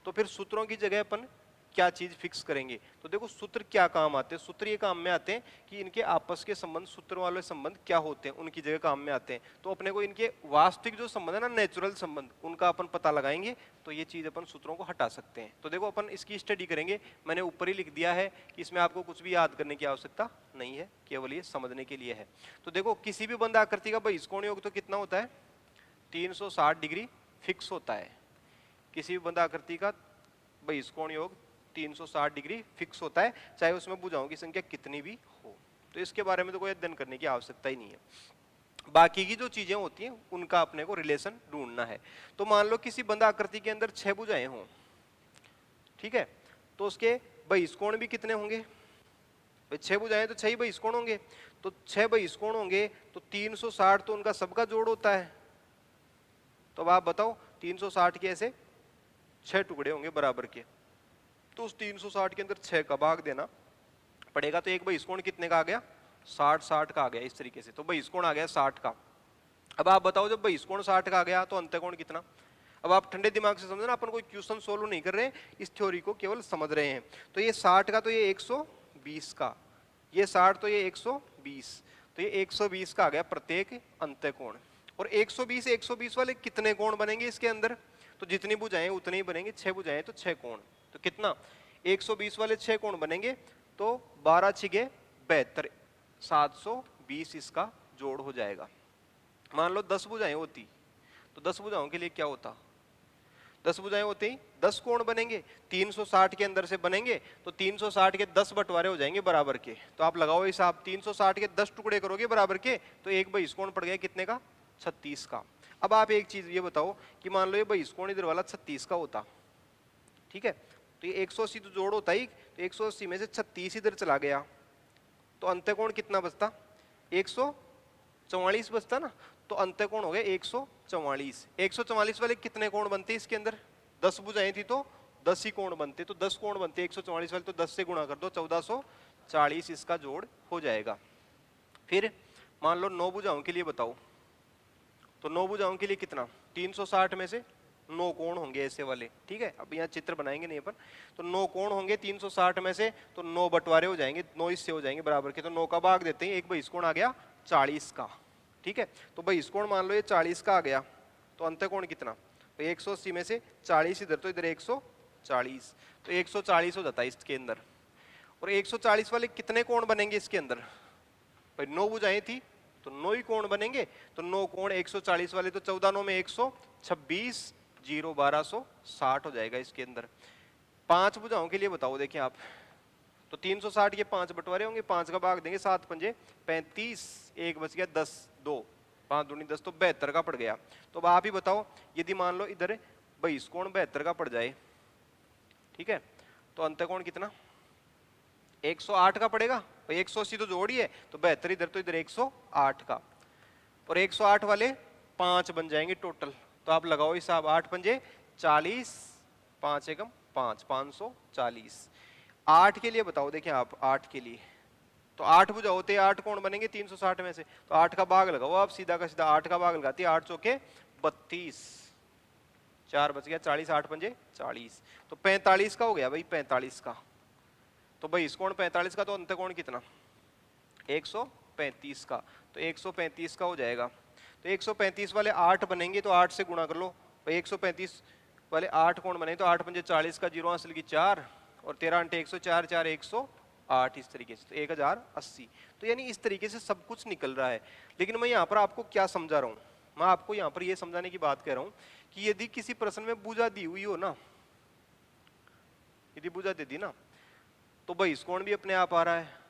तो फिर सूत्रों की जगह अपन क्या चीज फिक्स करेंगे। तो देखो सूत्र क्या काम आते हैं, सूत्र ये काम में आते हैं कि इनके आपस के संबंध, सूत्र वाले संबंध क्या होते हैं, उनकी जगह काम में आते हैं। तो अपने को इनके वास्तविक जो संबंध है ना, नेचुरल संबंध, उनका अपन पता लगाएंगे, तो ये चीज अपन सूत्रों को हटा सकते हैं। तो देखो अपन इसकी स्टडी करेंगे, मैंने ऊपर ही लिख दिया है कि इसमें आपको कुछ भी याद करने की आवश्यकता नहीं है, केवल ये समझने के लिए है। तो देखो किसी भी बंद आकृति का बहिष्कोण योग तो कितना होता है, 360 डिग्री फिक्स होता है। किसी भी बंद आकृति का बहिष्कोण योग 360 डिग्री फिक्स होता है, चाहे उसमें भुजाओं की संख्या कितनी भी हो। तो इसके बारे में तो कोई अध्ययन करने की आवश्यकता ही नहीं है। बाकी की जो चीजें होती हैं उनका अपने को रिलेशन ढूंढना है। तो मान लो किसी बंद आकृति के अंदर 6 भुजाएं हों, ठीक है, तो उसके बहिष्कोण भी कितने होंगे, 6 भुजाएं तो 6 ही बहिष्कोण होंगे। तो 6 बहिष्कोण होंगे तो 360 तो उनका सबका जोड़ होता है। तो अब आप बताओ 360 के ऐसे 6 टुकड़े होंगे बराबर के, तो उस 360 के अंदर 6 का भाग देना पड़ेगा। तो एक बहिष्कोण कितने का आ गया, 60 का आ गया इस तरीके से। तो बहिष्कोण आ गया 60 का। अब आप बताओ जब बहिष्कोण 60 का आ गया तो अंतःकोण कितना। अब आप ठंडे दिमाग से समझना, अपन कोई क्वेश्चन सोल्व नहीं कर रहे हैं, इस थ्योरी को केवल समझ रहे हैं। तो ये 60 का तो ये 120 का, ये 60 तो ये 120, तो ये 120 का आ गया प्रत्येक अंतःकोण। और 120 वाले कितने कोण बनेंगे इसके अंदर, तो जितनी भुजाएं उतने ही बनेंगे, 6 भुजाएं तो 6 कोण, तो कितना 120 वाले 6 कोण बनेंगे, तो 12 छिगे 72, 720 इसका जोड़ हो जाएगा। मान लो 10 भुजाएं होती तो 10 भुजाओं के लिए क्या होता, 10 भुजाएं होती 10 कोण बनेंगे, 360 के अंदर से बनेंगे, तो 360 के 10 बंटवारे हो जाएंगे बराबर के। तो आप लगाओ हिसाब, 360 के 10 टुकड़े करोगे बराबर के, तो एक बहिष्कोण पड़ गया कितने का, 36 का। अब आप एक चीज ये बताओ कि मान लो ये बहिष्कोण इधर वाला 36 का होता, ठीक है, तो ये 180 तो जोड़ होता ही, तो 180 में से 36 इधर चला गया, तो अंतःकोण कितना बचता, 144 बचता ना। तो अंतःकोण हो गया 144। 144 वाले कितने कोण बनते इसके अंदर, 10 भुजाएं थी तो 10 ही कोण बनते, तो 10 कोण बनते 144 वाले, तो 10 से गुणा कर दो, 1440 इसका जोड़ हो जाएगा। फिर मान लो 9 भुजाओं के लिए बताओ, तो 9 भुजाओं के लिए कितना, 360 में से 9 कोण होंगे ऐसे वाले, ठीक है। अब यहाँ चित्र बनाएंगे नहीं अपन, तो 9 कोण होंगे 360 में से, तो 9 बंटवारे हो जाएंगे, 9 इससे हो जाएंगे बराबर के, तो 9 का भाग देते हैं, एक बहिष्कोण आ गया 40 का, ठीक है। तो बहिष्कोण मान लो ये 40 का आ गया, तो अंतःकोण कितना, तो 180 में से 40 इधर, तो इधर 140, तो 140 हो जाता है इसके अंदर। और 140 वाले कितने कोण बनेंगे इसके अंदर, भाई 9 भुजाएं थी तो 9 ही कोण बनेंगे, तो 9 कोण 140 वाले, तो 14 9 में 126, 0 1260 हो जाएगा इसके अंदर। 5 भुजाओं के लिए बताओ देखिए आप, तो 360 के 5 बंटवारे होंगे, 5 का भाग देंगे, 7 पंजे 35, 1 बच गया 10, 2 5 दूनी 10, तो 72 का पड़ गया। तो अब आप ही बताओ, यदि मान लो इधर 22 कोण 72 का पड़ जाए, ठीक है, तो अंतःकोण कितना 108 का पड़ेगा। 180 तो जोड़ी है, तो 72 इधर, तो इधर 108 का, और 108 वाले 5 बन जाएंगे टोटल। तो आप लगाओ हिसाब, 8 पंजे 40, 5 एकम 5, 540। 8 के लिए बताओ देखिए आप, 8 के लिए तो 8 भुजा होते हैं, 8 कोण बनेंगे 360 में से, तो 8 का भाग लगाओ आप, सीधा का सीधा 8 का भाग लगाती है, 8 चौके 32, 4 बच गया 40, 8 पंजे 40, तो 45 का हो गया भाई, 45 का। तो भाई इस कोण 45 का, तो अंतःकोण कितना 135 का, तो 135 का हो जाएगा। तो 135 वाले 8 बनेंगे, तो 8 से गुणा कर लो भाई, 135 वाले 8 कोण बने, तो 8 पंजे 40 का, 0 हासिल की 4, और 13 अंटे 104, 4 108, इस तरीके से, तो 1080। तो यानी इस तरीके से सब कुछ निकल रहा है। लेकिन मैं यहाँ पर आपको क्या समझा रहा हूँ, मैं आपको यहाँ पर ये समझाने की बात कह रहा हूँ कि यदि किसी प्रश्न में भुजा दी हुई हो ना, यदि भुजा दे दी ना, तो बहिष्कोण भी अपने आप आ रहा है,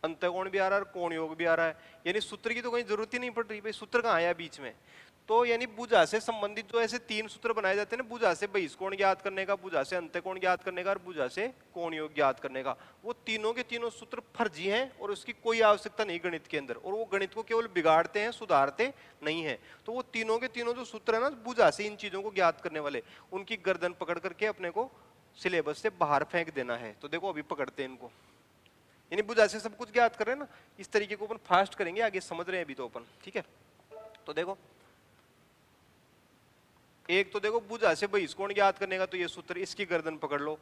अंतःकोण भी आ रहा है, और कोण योग भी आ रहा है, यानी सूत्र की तो कोई जरूरत ही नहीं पड़ रही। भाई सूत्र कहाँ आया बीच में, तो यानी भुजा से संबंधित जो ऐसे 3 सूत्र बनाए जाते हैं ना, भुजा से बहिष्कोण ज्ञात करने का, भुजा से अंतःकोण ज्ञात करने का, और भुजा से कोण योग ज्ञात करने का, वो तीनों के तीनों सूत्र फर्जी हैं, और उसकी कोई आवश्यकता नहीं गणित के अंदर, और वो गणित को केवल बिगाड़ते हैं, सुधारते नहीं है। तो वो तीनों के तीनों जो सूत्र है ना भुजा से इन चीजों को ज्ञात करने वाले, उनकी गर्दन पकड़ करके अपने को सिलेबस से बाहर फेंक देना है। तो देखो अभी पकड़ते हैं इनको, यानी भुजा से सब कुछ ज्ञात कर रहे हैं ना, इस तरीके को अपन फास्ट करेंगे, आगे समझ रहे हैं अभी तो अपन, ठीक है। तो देखो एक तो देखो भुजा से बहिष्कोण ज्ञात करने का तो ये सूत्र, इसकी गर्दन पकड़ लो,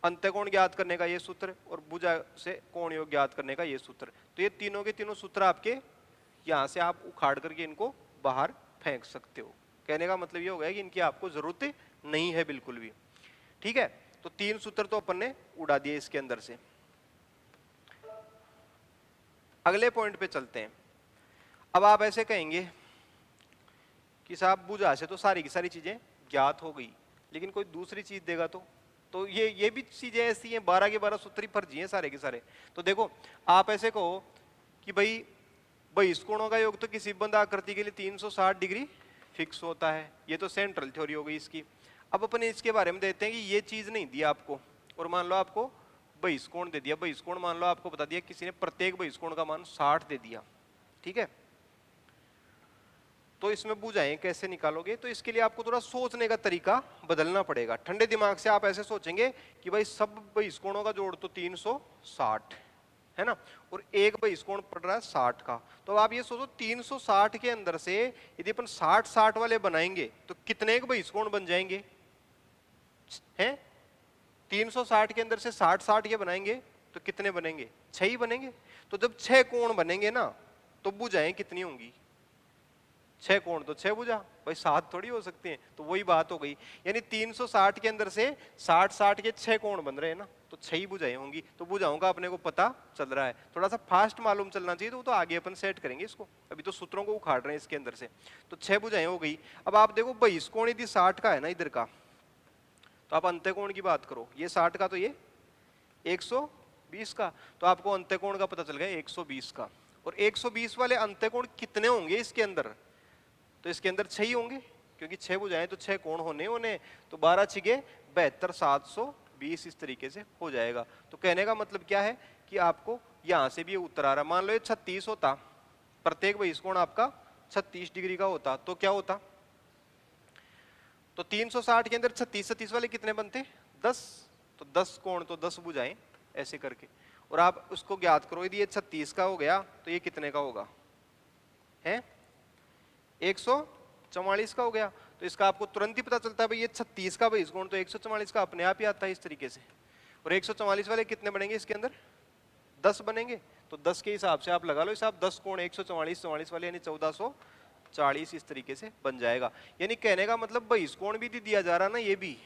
अंतःकोण ज्ञात करने का ये सूत्र, और भुजा से कोण योग ज्ञात करने का ये सूत्र। तो ये तीनों के तीनों सूत्र आपके यहां से आप उखाड़ करके इनको बाहर फेंक सकते हो। कहने का मतलब ये हो गया कि इनकी आपको जरूरत नहीं है बिल्कुल भी, ठीक है। तो 3 सूत्र तो अपन ने उड़ा दिए इसके अंदर से। अगले पॉइंट पे चलते हैं। अब आप ऐसे कहेंगे कि साहब भुजा से तो सारी की सारी चीजें ज्ञात हो गई, लेकिन कोई दूसरी चीज देगा तो ये भी चीजें ऐसी हैं, 12 के 12 सूत्र ही फर्जी हैं सारे के सारे। तो देखो आप ऐसे कहो कि भाई बहिष्कोणों का योग तो किसी बंद आकृति के लिए 360 डिग्री फिक्स होता है, ये तो सेंट्रल थ्योरी हो गई इसकी। अब अपन इसके बारे में देते हैं कि ये चीज नहीं दी आपको, और मान लो आपको बहिष्कोण दे दिया, बहिष्कोण मान लो आपको बता दिया किसी ने, प्रत्येक बहिष्कोण का मान 60 दे दिया, ठीक है। तो इसमें भुजाएं कैसे निकालोगे, तो इसके लिए आपको थोड़ा सोचने का तरीका बदलना पड़ेगा। ठंडे दिमाग से आप ऐसे सोचेंगे कि भाई सब बहिष्कोणों का जोड़ तो 360 है ना, और एक बहिष्कोण पड़ रहा है 60 का। तो आप ये सोचो 360 के अंदर से यदि अपन 60-60 वाले बनाएंगे तो कितने एक बहिष्कोण बन जाएंगे हैं? 360 के अंदर से 60-60 के बनाएंगे तो कितने बनेंगे, 6 ही बनेंगे। तो जब 6 कोण बनेंगे ना, तो भुजाएं कितनी होंगी, 6 कोण तो 6 भुजा, भाई 7 थोड़ी हो सकती हैं। तो वही बात हो गई, यानी 360 के अंदर से 60-60 के 6 कोण बन रहे हैं ना, तो 6 ही भुजाएं होंगी। तो भुजाओं का अपने को पता चल रहा है, थोड़ा सा फास्ट मालूम चलना चाहिए, तो आगे अपन सेट करेंगे इसको, अभी तो सूत्रों को उखाड़ रहे हैं इसके अंदर से। तो 6 भुजाएं हो गई। अब आप देखो बहिष्कोण यदि 60 का है ना इधर का, तो आप अंत्यकोण की बात करो, ये 60 का तो ये 120 का, तो आपको अंत्यकोण का पता चल गया 120 का। और 120 वाले अंत्यकोण कितने होंगे इसके अंदर, तो इसके अंदर 6 ही होंगे, क्योंकि 6 भुजाएं तो 6 कोण होने, तो 12 छिगे 72, 720 इस तरीके से हो जाएगा। तो कहने का मतलब क्या है कि आपको यहां से भी ये उत्तर आ रहा है। मान लो ये 36 होता, प्रत्येक बहिष्कोण आपका 36 डिग्री का होता, तो क्या होता, तो 360 के अंदर 36 वाले कितने बनते, 10, तो 10 कोण तो 10 भुजाएं ऐसे करके। और आप उसको ज्ञात करो, यदि ये 36 का हो गया तो ये कितने का होगा, है 144 का हो गया। तो इसका आपको तुरंत ही पता चलता है भाई ये 36 का बहिष्कोण तो 144 का अपने आप ही आता है इस तरीके से। और 144 वाले कितने बनेंगे इसके अंदर, 10 बनेंगे। तो 10 के हिसाब से आप लगा लो हिसाब, 10 कोण 144 वाले यानी 1440 इस तरीके से बन जाएगा। यानी कहने का मतलब बहिष्कोण भी दिया जा रहा ना, ये भी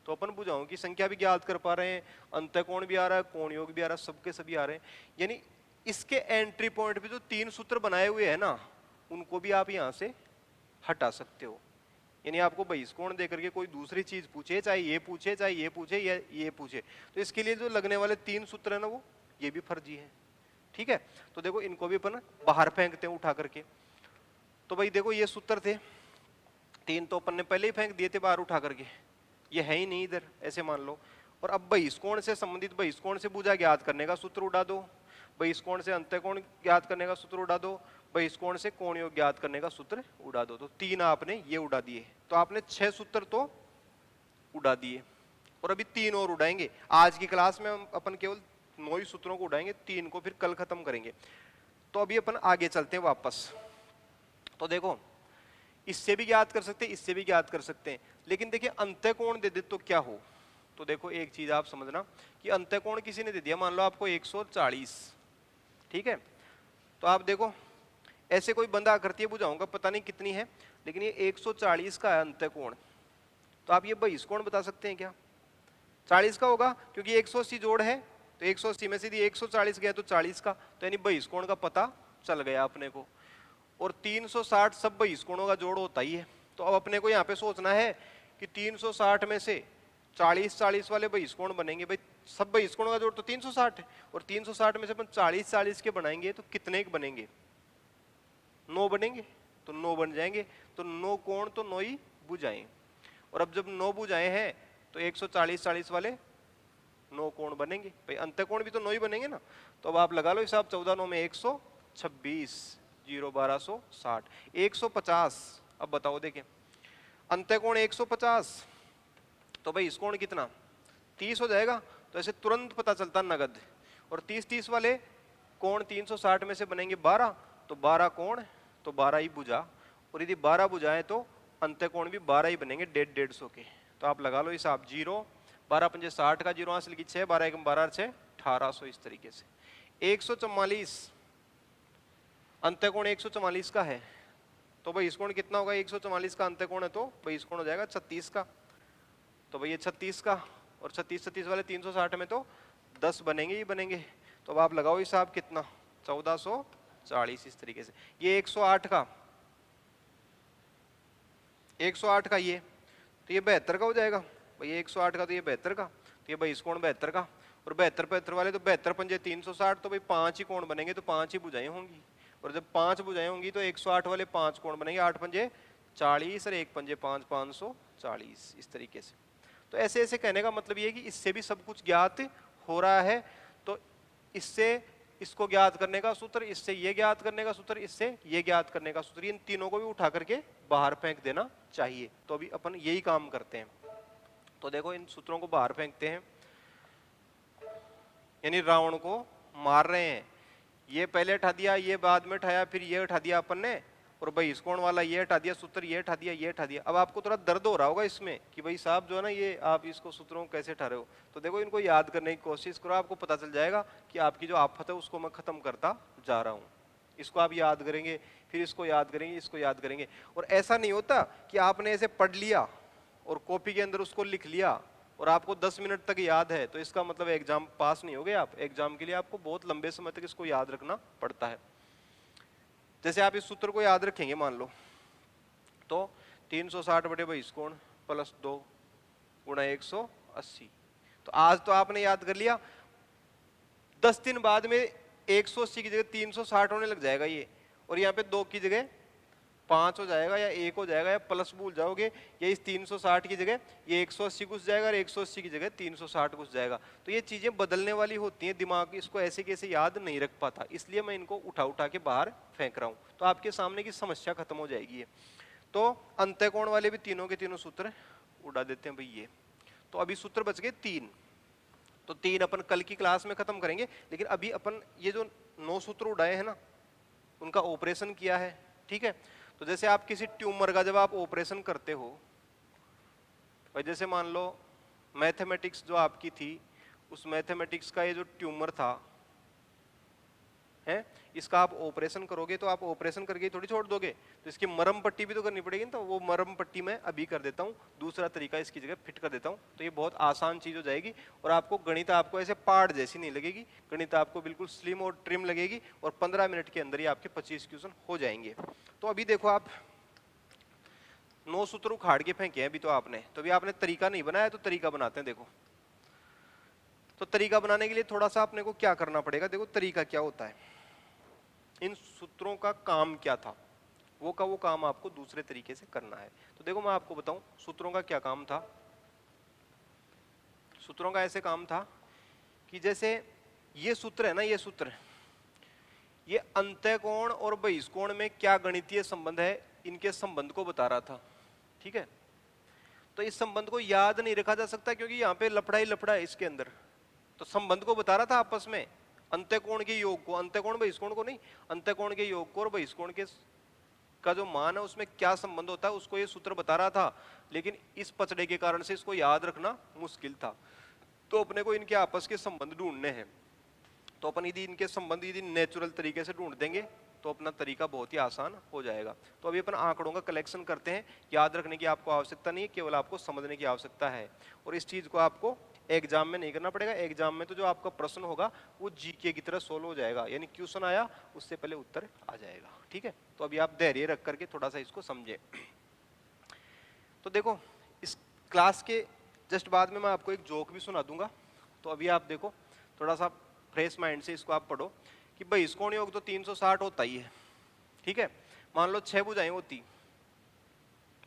तो अपन भुजाओं की संख्या भी ज्ञात कर पा रहे हैं, अंतःकोण भी आ रहा है, कोण योग भी आ रहा है, सबके सभी आ रहे हैं। यानी इसके एंट्री पॉइंट पे जो 3 सूत्र बनाए हुए हैं ना, उनको भी आप यहां से हटा सकते हो। यानी आपको बहिष्कोण दे करके कोई दूसरी चीज पूछे, चाहे ये पूछे चाहे ये पूछे या ये पूछे, तो इसके लिए जो लगने वाले 3 सूत्र है ना वो ये भी फर्जी है। ठीक है, तो देखो इनको भी अपन बाहर फेंकते हैं उठा करके। तो भाई देखो ये सूत्र थे 3 तो अपन ने पहले ही फेंक दिए थे बाहर उठा करके, ये है ही नहीं इधर, ऐसे मान लो। और अब बहिष्कोण से संबंधित बहिष्कोण से भुजा ज्ञात करने का सूत्र उड़ा दो, बहिष्कोण से अंतःकोण ज्ञात करने का सूत्र उड़ा दो, बहिष्कोण से कोण योग ज्ञात करने का सूत्र उड़ा दो। तो 3 आपने ये उड़ा दिए, तो आपने 6 सूत्र तो उड़ा दिए और अभी 3 और उड़ाएंगे। आज की क्लास में हम अपन केवल 9 ही सूत्रों को उड़ाएंगे, 3 को फिर कल खत्म करेंगे। तो अभी अपन आगे चलते हैं वापस। तो देखो इससे भी ज्ञात कर सकते हैं, इससे भी ज्ञात कर सकते हैं, लेकिन देखिए अंतःकोण दे दे तो क्या हो। तो देखो एक चीज आप समझना कि अंतःकोण किसी ने दे दिया, मान लो आपको 140, ठीक है। तो आप देखो ऐसे कोई बंदा आकृति बुझाऊंगा, पता नहीं कितनी है, लेकिन ये 140 का है अंतःकोण। तो आप ये बहिष्कोण बता सकते हैं क्या? 40 का होगा, क्योंकि 180 जोड़ है, तो 180 में से यदि 140 गया तो 40 का, तो यानी बहिष्कोण का पता चल गया अपने को। और 360 सब बहिष्कोणों का जोड़ होता ही है। तो अब अपने को यहाँ पे सोचना है कि 360 में से 40-40 वाले बहिष्कोण बनेंगे। भाई सब बहिष्कोणों का जोड़ तो 360 है, और 360 में से अपन 40-40 के बनाएंगे तो कितने के बनेंगे? 9 बनेंगे, तो 9 बन जाएंगे। तो 9 कोण तो 9 ही भुजाएं, और अब जब 9 भुजाएं हैं तो 140-40 वाले 9 कोण बनेंगे। भाई अंतःकोण भी तो 9 ही बनेंगे ना। तो अब आप लगा लो हिसाब, 14 9 में 126, 0 1260, 150। अब बताओ देखिए अंतःकोण 150, तो भाई इस कोण कितना 30 हो जाएगा। तो ऐसे तुरंत पता चलता नगद। और 30-30 वाले कोण 360 में से बनेंगे 12, तो 12 कोण तो 12 ही भुजा, और यदि 12 भुजाएं तो अंतःकोण भी 12 ही बनेंगे 150-150 के। तो आप लगा लो हिसाब, 0 12 पंजे 60 का 0 हासिल की 6, 12 1 12 6 1800 इस तरीके से। 144 अंतःकोण 144 का है, तो भाई इस कोण कितना होगा? 144 का अंतःकोण है, तो भाई इस कोण हो जाएगा 36 का। तो भाई ये 36 का, और 36 वाले 360 में तो 10 बनेंगे ही बनेंगे। तो अब आप लगाओ हिसाब कितना, 1440 इस तरीके से। ये 108 का, 108 का ये, तो ये 72 का हो जाएगा। भाई 108 का तो ये 72 का, तो ये भाई इस कोण 72 का, और 72 वाले तो 72 पंजे 360, तो भाई 5 ही कोण बनेंगे, तो 5 ही भुजाएं होंगी। और जब 5 भुजाएं होंगी तो 108 वाले 5 कोण बनेंगे, 8 पंजे 40 और 1 पंजे 5, 540 इस तरीके से। तो ऐसे ऐसे कहने का मतलब ये है कि इससे भी सब कुछ ज्ञात हो रहा है। तो इससे इसको ज्ञात करने का सूत्र, इससे ये ज्ञात करने का सूत्र, इससे ये ज्ञात करने का सूत्र, इन तीनों को भी उठा करके बाहर फेंक देना चाहिए। तो अभी अपन यही काम करते हैं। तो देखो इन सूत्रों को बाहर फेंकते हैं, यानी रावण को मार रहे हैं। ये पहले उठा दिया, ये बाद में उठाया, फिर ये उठा दिया अपन ने, और भाई इस कोण वाला ये हटा दिया सूत्र, ये हटा दिया, ये हटा दिया। अब आपको थोड़ा दर्द हो रहा होगा इसमें कि भाई साहब जो है ना, ये आप इसको सूत्रों को कैसे उठा रहे हो। तो देखो इनको याद करने की कोशिश करो, आपको पता चल जाएगा कि आपकी जो आफत है उसको मैं खत्म करता जा रहा हूँ। इसको आप याद करेंगे, फिर इसको याद करेंगे, इसको याद करेंगे। और ऐसा नहीं होता कि आपने ऐसे पढ़ लिया और कॉपी के अंदर उसको लिख लिया और आपको 10 मिनट तक याद है, तो इसका मतलब एग्जाम पास नहीं हो गए आप। एग्जाम के लिए आपको बहुत लंबे समय तक इसको याद रखना पड़ता है। जैसे आप इस सूत्र को याद रखेंगे, मान लो तो 360 बटे 22 कोण प्लस 2 गुणा 180। तो आज तो आपने याद कर लिया, 10 दिन बाद में 180 की जगह 360 होने लग जाएगा ये, और यहाँ पे 2 की जगह 5 हो जाएगा, या 1 हो जाएगा, या प्लस भूल जाओगे, या इस 360 की जगह ये 180 घुस जाएगा, और 180 की जगह 360 घुस जाएगा। तो ये चीजें बदलने वाली होती हैं, दिमाग इसको ऐसे कैसे याद नहीं रख पाता, इसलिए मैं इनको उठा उठा के बाहर फेंक रहा हूँ। तो आपके सामने की समस्या खत्म हो जाएगी ये। तो अंतःकोण वाले भी तीनों के तीनों सूत्र उड़ा देते हैं भाई ये। तो अभी सूत्र बच गए 3, तो 3 अपन कल की क्लास में खत्म करेंगे। लेकिन अभी अपन ये जो 9 सूत्र उड़ाए हैं ना, उनका ऑपरेशन किया है, ठीक है। तो जैसे आप किसी ट्यूमर का जब आप ऑपरेशन करते हो, भाई जैसे मान लो मैथमेटिक्स जो आपकी थी, उस मैथमेटिक्स का ये जो ट्यूमर था है, इसका आप ऑपरेशन करोगे, तो आप ऑपरेशन करके थोड़ी छोड़ दोगे, तो इसकी मरम पट्टी भी तो करनी पड़ेगी ना। तो वो मरम पट्टी मैं अभी कर देता हूँ, दूसरा तरीका इसकी जगह फिट कर देता हूँ। तो ये बहुत आसान चीज हो जाएगी, और आपको गणित आपको ऐसे पार्ट जैसी नहीं लगेगी, गणित आपको बिल्कुल स्लिम और ट्रिम लगेगी, और 15 मिनट के अंदर ही आपके 25 क्वेश्चन हो जाएंगे। तो अभी देखो आप 9 सूत्र उखाड़ के फेंके हैं अभी तो आपने, तो अभी आपने तरीका नहीं बनाया, तो तरीका बनाते हैं। देखो, तो तरीका बनाने के लिए थोड़ा सा अपने को क्या करना पड़ेगा। देखो तरीका क्या होता है, इन सूत्रों का काम क्या था, वो का वो काम आपको दूसरे तरीके से करना है। तो देखो मैं आपको बताऊं सूत्रों का क्या काम था। सूत्रों का ऐसे काम था कि जैसे ये सूत्र है ना, ये सूत्र, ये अंतःकोण और बहिष्कोण में क्या गणितीय संबंध है, इनके संबंध को बता रहा था। ठीक है, तो इस संबंध को याद नहीं रखा जा सकता क्योंकि यहाँ पे लफड़ा ही लफड़ा है इसके अंदर। तो संबंध को बता रहा था आपस में, अंतःकोण के योग को, अंतःकोण बहिष्कोण को नहीं, अंतःकोण के योग को और बहिष्कोण के का जो मान है उसमें क्या संबंध होता है उसको ये सूत्र बता रहा था। लेकिन इस पचड़े के कारण से इसको याद रखना मुश्किल था। तो अपने को इनके आपस के संबंध ढूंढने हैं। तो अपन यदि इनके संबंध यदि नेचुरल तरीके से ढूंढ देंगे तो अपना तरीका बहुत ही आसान हो जाएगा। तो अभी अपन आंकड़ों का कलेक्शन करते हैं। याद रखने की आपको आवश्यकता नहीं है, केवल आपको समझने की आवश्यकता है। और इस चीज को आपको एग्जाम में नहीं करना पड़ेगा। एग्जाम में तो जो आपका प्रश्न होगा वो जीके की तरह सोल्व हो जाएगा, यानी क्वेश्चन आया उससे पहले उत्तर आ जाएगा। ठीक है, तो अभी आप धैर्य रख करके थोड़ा सा इसको समझे। तो देखो इस क्लास के जस्ट बाद में मैं आपको एक जोक भी सुना दूंगा। तो अभी आप देखो थोड़ा सा फ्रेश माइंड से इसको आप पढ़ो कि बहिष्कोण योग तो 360 होता ही है। ठीक है, मान लो 6 भुजाएं होती,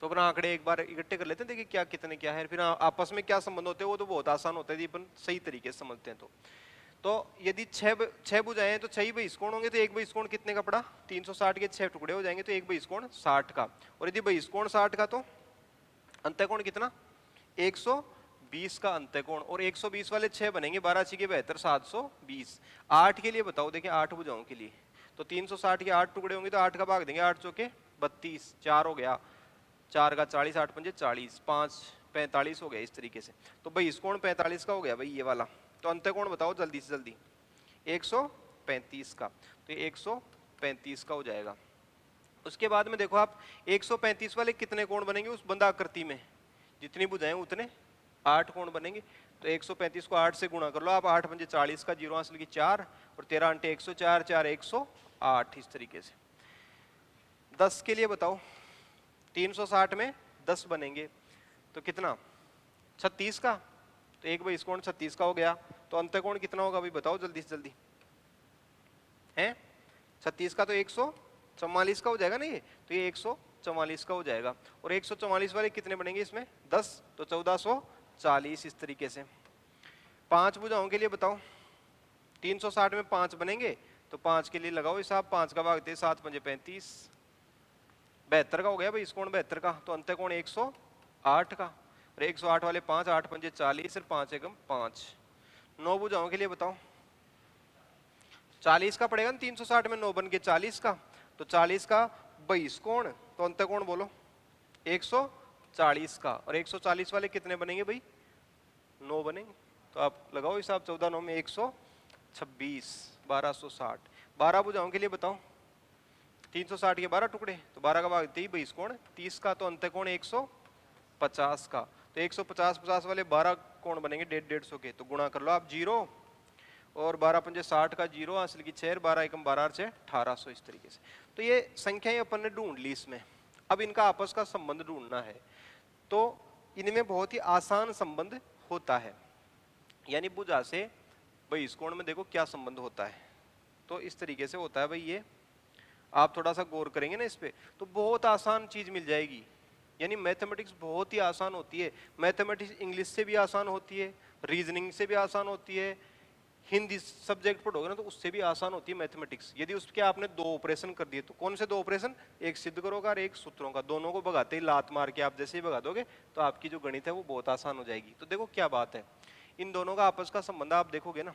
तो अपना आंकड़े एक बार इकट्ठे कर लेते हैं, देखिए क्या कितने क्या है, फिर आपस में क्या संबंध होते हैं, वो तो बहुत आसान होता है यदि अपन सही तरीके से समझते हैं। तो यदि 6 भुजाएं हैं तो 6 ही बहिष्कोण होंगे, तो एक बहिष्कोण कितने का पड़ा, 360 के 6 टुकड़े हो जाएंगे, तो एक बहिष्कोण 60 का। और यदि बहिष्कोण 60 का तो अंतःकोण कितना, 120 का अंतःकोण। और 120 वाले 6 बनेंगे, 12 6 72, 720। 8 के लिए बताओ, देखिए 8 भुजाओं के लिए तो 360 के 8 टुकड़े होंगे, तो 8 का भाग देंगे, 8 चौके 32, 4 हो गया, 4 का 40, 8 पंजे 40, 5 45 हो गया इस तरीके से। तो बहिष्कोण 45 का हो गया भाई ये वाला। तो अंतःकोण बताओ जल्दी से जल्दी, 135 का, तो ये 135 का हो जाएगा। उसके बाद में देखो आप 135 वाले कितने कोण बनेंगे उस बंधाकृति में, जितनी भुजाएं उतने 8 कोण बनेंगे। तो 135 को 8 से गुणा कर लो आप, 8 पंजे 40 का, 0 हासिल की 4 और 13 अंटे 104, 4 108 इस तरीके से। 10 के लिए बताओ, 360 में 10 बनेंगे तो कितना, 36 का, तो एक बहिष्कोण 36 का हो गया। तो अंतःकोण कितना होगा भाई बताओ जल्दी से जल्दी, है 36 का तो 144 का हो जाएगा ना ये, तो ये 144 का हो जाएगा। और 144 वाले कितने बनेंगे इसमें, 10, तो 1440 इस तरीके से। 5 भुजाओं के लिए बताओ, 360 में 5 बनेंगे, तो 5 के लिए लगाओ हिसाब, 5 का भाग दे 7 पंजे 35, 72 का हो गया भाई इस कोण 72 का। तो अंतःकोण 108 का, और 108 वाले 5, 8 पंजे 40 और 5 एकम 5। 9 भुजाओं के लिए बताओ, 40 का पड़ेगा ना, 360 में 9 बन के 40 का, तो 40 का बहिष्कोण, तो अंतःकोण बोलो 140 का। और 140 वाले कितने बनेंगे भाई, 9 बनेंगे, तो आप लगाओ हिसाब, 14 9 में 126, 1260। 12 भुजाओं के लिए बताओ, 360 के 12 टुकड़े, तो 12 का भाग 30, बहिष्कोण 30 का, तो अंतःकोण 150 का। तो 150 50 वाले 12 कोण बनेंगे 150 के, तो गुणा कर लो आप 0 और 12 पंजे 60 का, 0 हासिल की 6, 12 एकम 12 से 1800 इस तरीके से। तो ये संख्याएं अपन ने ढूंढ ली इसमें। अब इनका आपस का संबंध ढूंढना है। तो इनमें बहुत ही आसान संबंध होता है, यानी भुजा से बहिष्कोण में देखो क्या संबंध होता है। तो इस तरीके से होता है भाई ये, आप थोड़ा सा गौर करेंगे ना इस पे तो बहुत आसान चीज मिल जाएगी। यानी मैथमेटिक्स बहुत ही आसान होती है। मैथमेटिक्स इंग्लिश से भी आसान होती है, रीजनिंग से भी आसान होती है, हिंदी सब्जेक्ट पढ़ोगे ना तो उससे भी आसान होती है मैथमेटिक्स। यदि उसके आपने 2 ऑपरेशन कर दिए, तो कौन से 2 ऑपरेशन, एक सिद्ध करोगे और एक सूत्रों का, दोनों को भगाते ही लात मार के आप जैसे ही भगा दोगे तो आपकी जो गणित है वो बहुत आसान हो जाएगी। तो देखो क्या बात है, इन दोनों का आपस का संबंध आप देखोगे ना,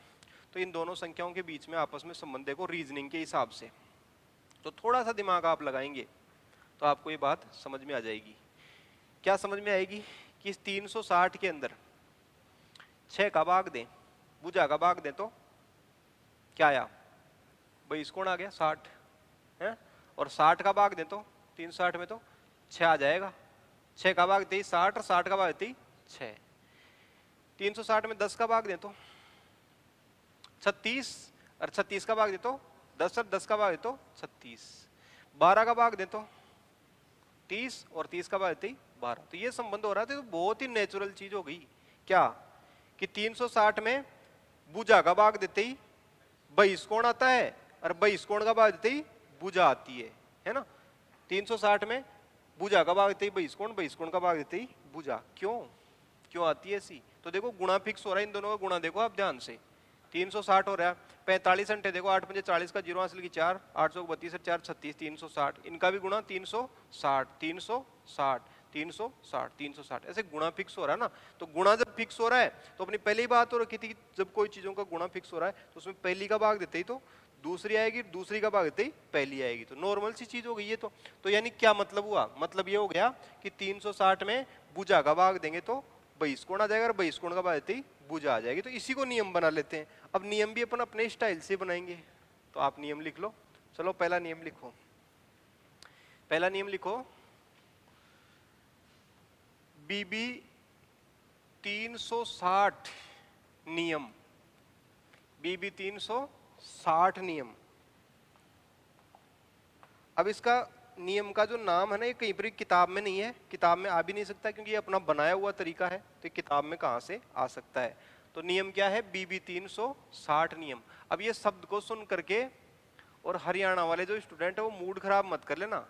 तो इन दोनों संख्याओं के बीच में आपस में संबंध देखो रीजनिंग के हिसाब से। तो थोड़ा सा दिमाग आप लगाएंगे तो आपको ये बात समझ में आ जाएगी। क्या समझ में आएगी कि इस 360 के अंदर 6 का भाग दें, भुजा का भाग दें, तो क्या आया, बहिष्कोण आ गया 60 है। और 60 का भाग दें तो 360 में तो 6 आ जाएगा। 6 का भाग दे 60 और 60 का भाग दे 6। 360 में 10 का भाग दें तो 36 और 36 का भाग दे तो 10 और 10 का भाग दे तो 36। 12 का भाग दें तो 30 और 30 का भाग देते ही 12। तो ये संबंध हो रहा था, तो बहुत ही नेचुरल चीज हो गई क्या कि 360 में भुजा का भाग देते ही 22 कोण आता है और 22 कोण का भाग देते ही भुजा आती है ना। 360 में भुजा का भाग देते ही 22 कोण का भाग देते ही भुजा। क्यों क्यों आती है ऐसी? तो देखो गुणा फिक्स हो रहा है, इन दोनों का गुणा देखो आप ध्यान से, 360 हो रहा है, 45 घंटे देखो, 8 पंजे 40 का जीरो हासिल की 4, 8 सौ 32 4 36, 360, इनका भी गुणा 360 360 360 360, ऐसे गुणा फिक्स हो रहा है ना। तो गुणा जब फिक्स हो रहा है तो अपनी पहली बात हो रखी थी, जब कोई चीजों का गुणा फिक्स हो रहा है तो उसमें पहली का भाग देते ही तो दूसरी आएगी, दूसरी का भाग देते ही पहली आएगी, तो नॉर्मल सी चीज हो गई ये। तो यानी क्या मतलब हुआ? मतलब ये हो गया कि 360 में भुजा का भाग देंगे तो 22 कोण आ जाएगा और 22 कोण का भाग देते ही भुजा आ जाएगी। तो इसी को नियम बना लेते हैं। अब नियम भी अपन अपने स्टाइल से बनाएंगे, तो आप नियम लिख लो। चलो पहला नियम लिखो, पहला नियम लिखो, बीबी 360 नियम, बीबी 360 नियम। अब इसका नियम का जो नाम है ना, ये कहीं पर किताब में नहीं है, किताब में आ भी नहीं सकता क्योंकि ये अपना बनाया हुआ तरीका है, तो किताब में कहां से आ सकता है? तो नियम क्या है? बीबी 360 नियम। अब ये शब्द को सुन करके और हरियाणा वाले जो स्टूडेंट है वो मूड खराब मत कर लेना,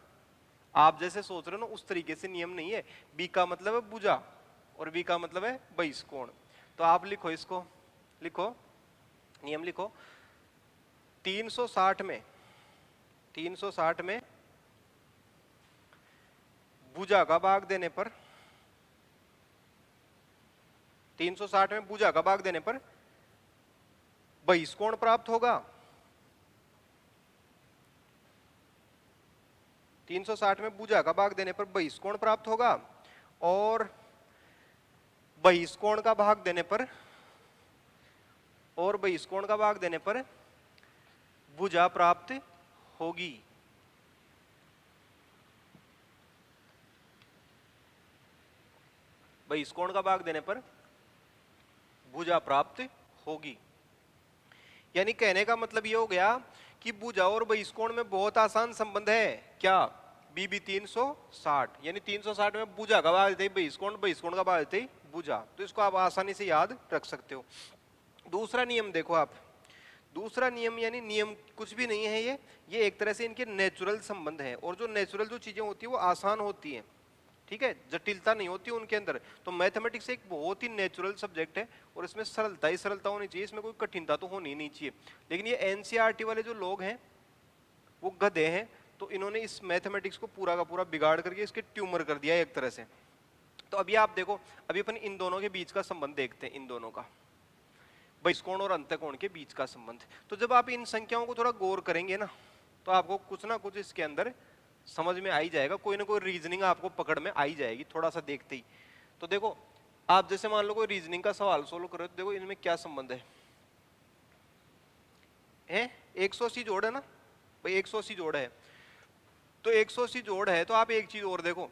आप जैसे सोच रहे हो ना उस तरीके से नियम नहीं है। बी का मतलब है भुजा और बी का मतलब है 22 कोण। तो आप लिखो, इसको लिखो, नियम लिखो, 360 में भुजा का भाग देने पर, 360 में भुजा का भाग देने पर 22 कोण प्राप्त होगा। 360 में भुजा का भाग देने पर 22 कोण प्राप्त होगा और 22 कोण का भाग देने पर, और 22 कोण का भाग देने पर भुजा प्राप्त होगी। इस कोण का भाग देने पर भुजा प्राप्त होगी। यानी कहने का मतलब ये हो गया कि भुजा और 22 कोण में बहुत आसान संबंध है। क्या? बीबी 360, यानी 360 में भुजा का भाग देते ही 22 कोण का भाग देते ही भुजा। तो इसको आप आसानी से याद रख सकते हो। दूसरा नियम देखो आप, दूसरा नियम यानी नियम कुछ भी नहीं है, ये एक तरह से इनके नेचुरल संबंध है, और जो नेचुरल जो चीजें होती है वो आसान होती हैं, ठीक है, जटिलता नहीं होती उनके अंदर। तो मैथमेटिक्स एक बहुत ही नेचुरल सब्जेक्ट है और इसमें सरलता ही सरलता होनी चाहिए, इसमें कोई कठिनता तो होनी नहीं चाहिए। लेकिन ये एनसीईआरटी वाले जो लोग हैं वो गधे हैं, तो इन्होंने इस मैथमेटिक्स को पूरा का पूरा बिगाड़ करके इसके ट्यूमर कर दिया एक तरह से। तो अभी आप देखो, अभी अपन इन दोनों के बीच का संबंध देखते हैं, इन दोनों का, बहिष्कोण और अंतःकोण के बीच का संबंध। तो जब आप इन संख्याओं को थोड़ा गौर करेंगे ना, तो आपको कुछ ना कुछ इसके अंदर समझ में आ ही जाएगा, कोई ना कोई रीजनिंग आपको पकड़ में आ ही जाएगी थोड़ा सा देखते ही। तो देखो, आप जैसे मान लो कोई रीजनिंग का सवाल सोल्व करो, तो देखो इनमें क्या संबंध है 180 जोड़ है ना भाई, 180 जोड़ है, तो 180 जोड़ है, तो आप एक चीज और देखो,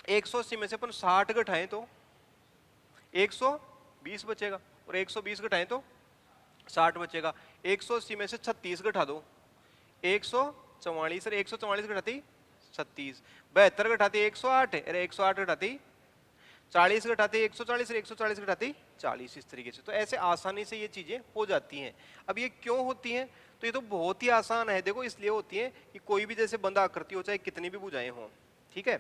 180 में से अपन 60 घटाएं तो 120 बचेगा, और 120 घटाएं तो 60 बचेगा। 180 में से 36 घटा दो 144, और 144 घटाती 36, 72 घटाती 108, अरे 108 घटाती 40 घटाते 140, और 140 घटाती 40, इस तरीके से। तो ऐसे आसानी से ये चीजें हो जाती हैं। अब ये क्यों होती हैं? तो ये तो बहुत ही आसान है, देखो इसलिए होती है कि कोई भी जैसे बंद आकृति हो, चाहे कितनी भी भुजाएं हों, ठीक है,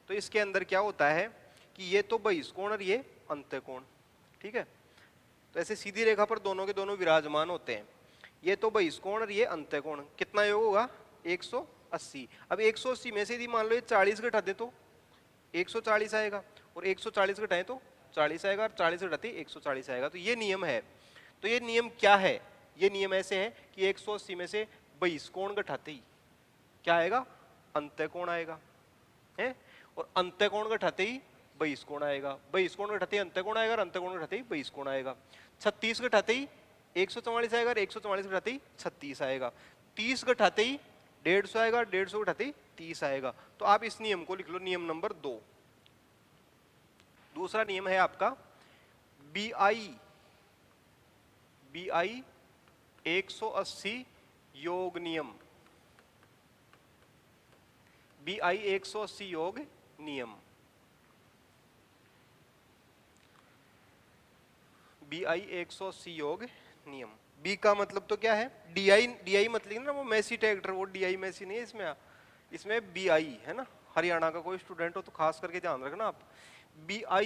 तो इसके अंदर क्या होता है कि ये तो बहिष्कोण और ये अंतःकोण, ठीक है, तो ऐसे सीधी रेखा पर दोनों के दोनों विराजमान होते हैं। ये तो बहिष्कोण और ये अंतःकोण, कितना योग होगा 180। अब 180 में से यदि मान लो ये 40 घटा दे तो 140 आएगा, और 140 घटाएं तो 40 आएगा, और 40 घटाते 140 आएगा। तो ये नियम है। तो ये नियम क्या है? ये नियम ऐसे है कि 180 में से बहिष्कोण घटाते ही क्या आएगा? अंतःकोण आएगा, है, और अंतःकोण घटाते ही बहिष्कोण आएगा, बहिष्कोण घटाते ही अंतःकोण आएगा, और अंतःकोण घटाते ही बहिष्कोण आएगा। 36 घटाते ही 144 आएगा, और 144 घटाते ही 36 आएगा। 30 घटाते ही 150 आएगा, 150 घटाते ही 30 आएगा। तो आप इस नियम को लिख लो, नियम नंबर 2। दूसरा नियम है आपका BI 180 योग नियम। BI 180 योग नियम, BI 180 योग नियम। बी का मतलब तो क्या है, DI मतलब ना वो मेसी ट्रैक्टर, वो DI मेसी नहीं है इसमें, इसमें BI है ना। हरियाणा का कोई स्टूडेंट हो तो खास करके ध्यान रखना आप। BI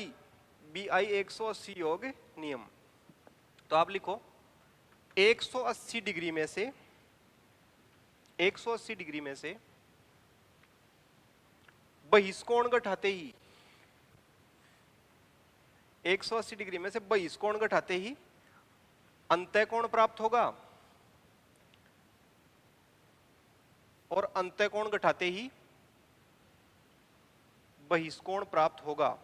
180 योग नियम। तो आप लिखो 180 डिग्री में से, 180 डिग्री में से बहिष्कोण घटाते ही, 180 डिग्री में से बहिष्कोण घटाते ही अंतःकोण प्राप्त होगा, और अंतःकोण घटाते ही बहिष्कोण प्राप्त होगा,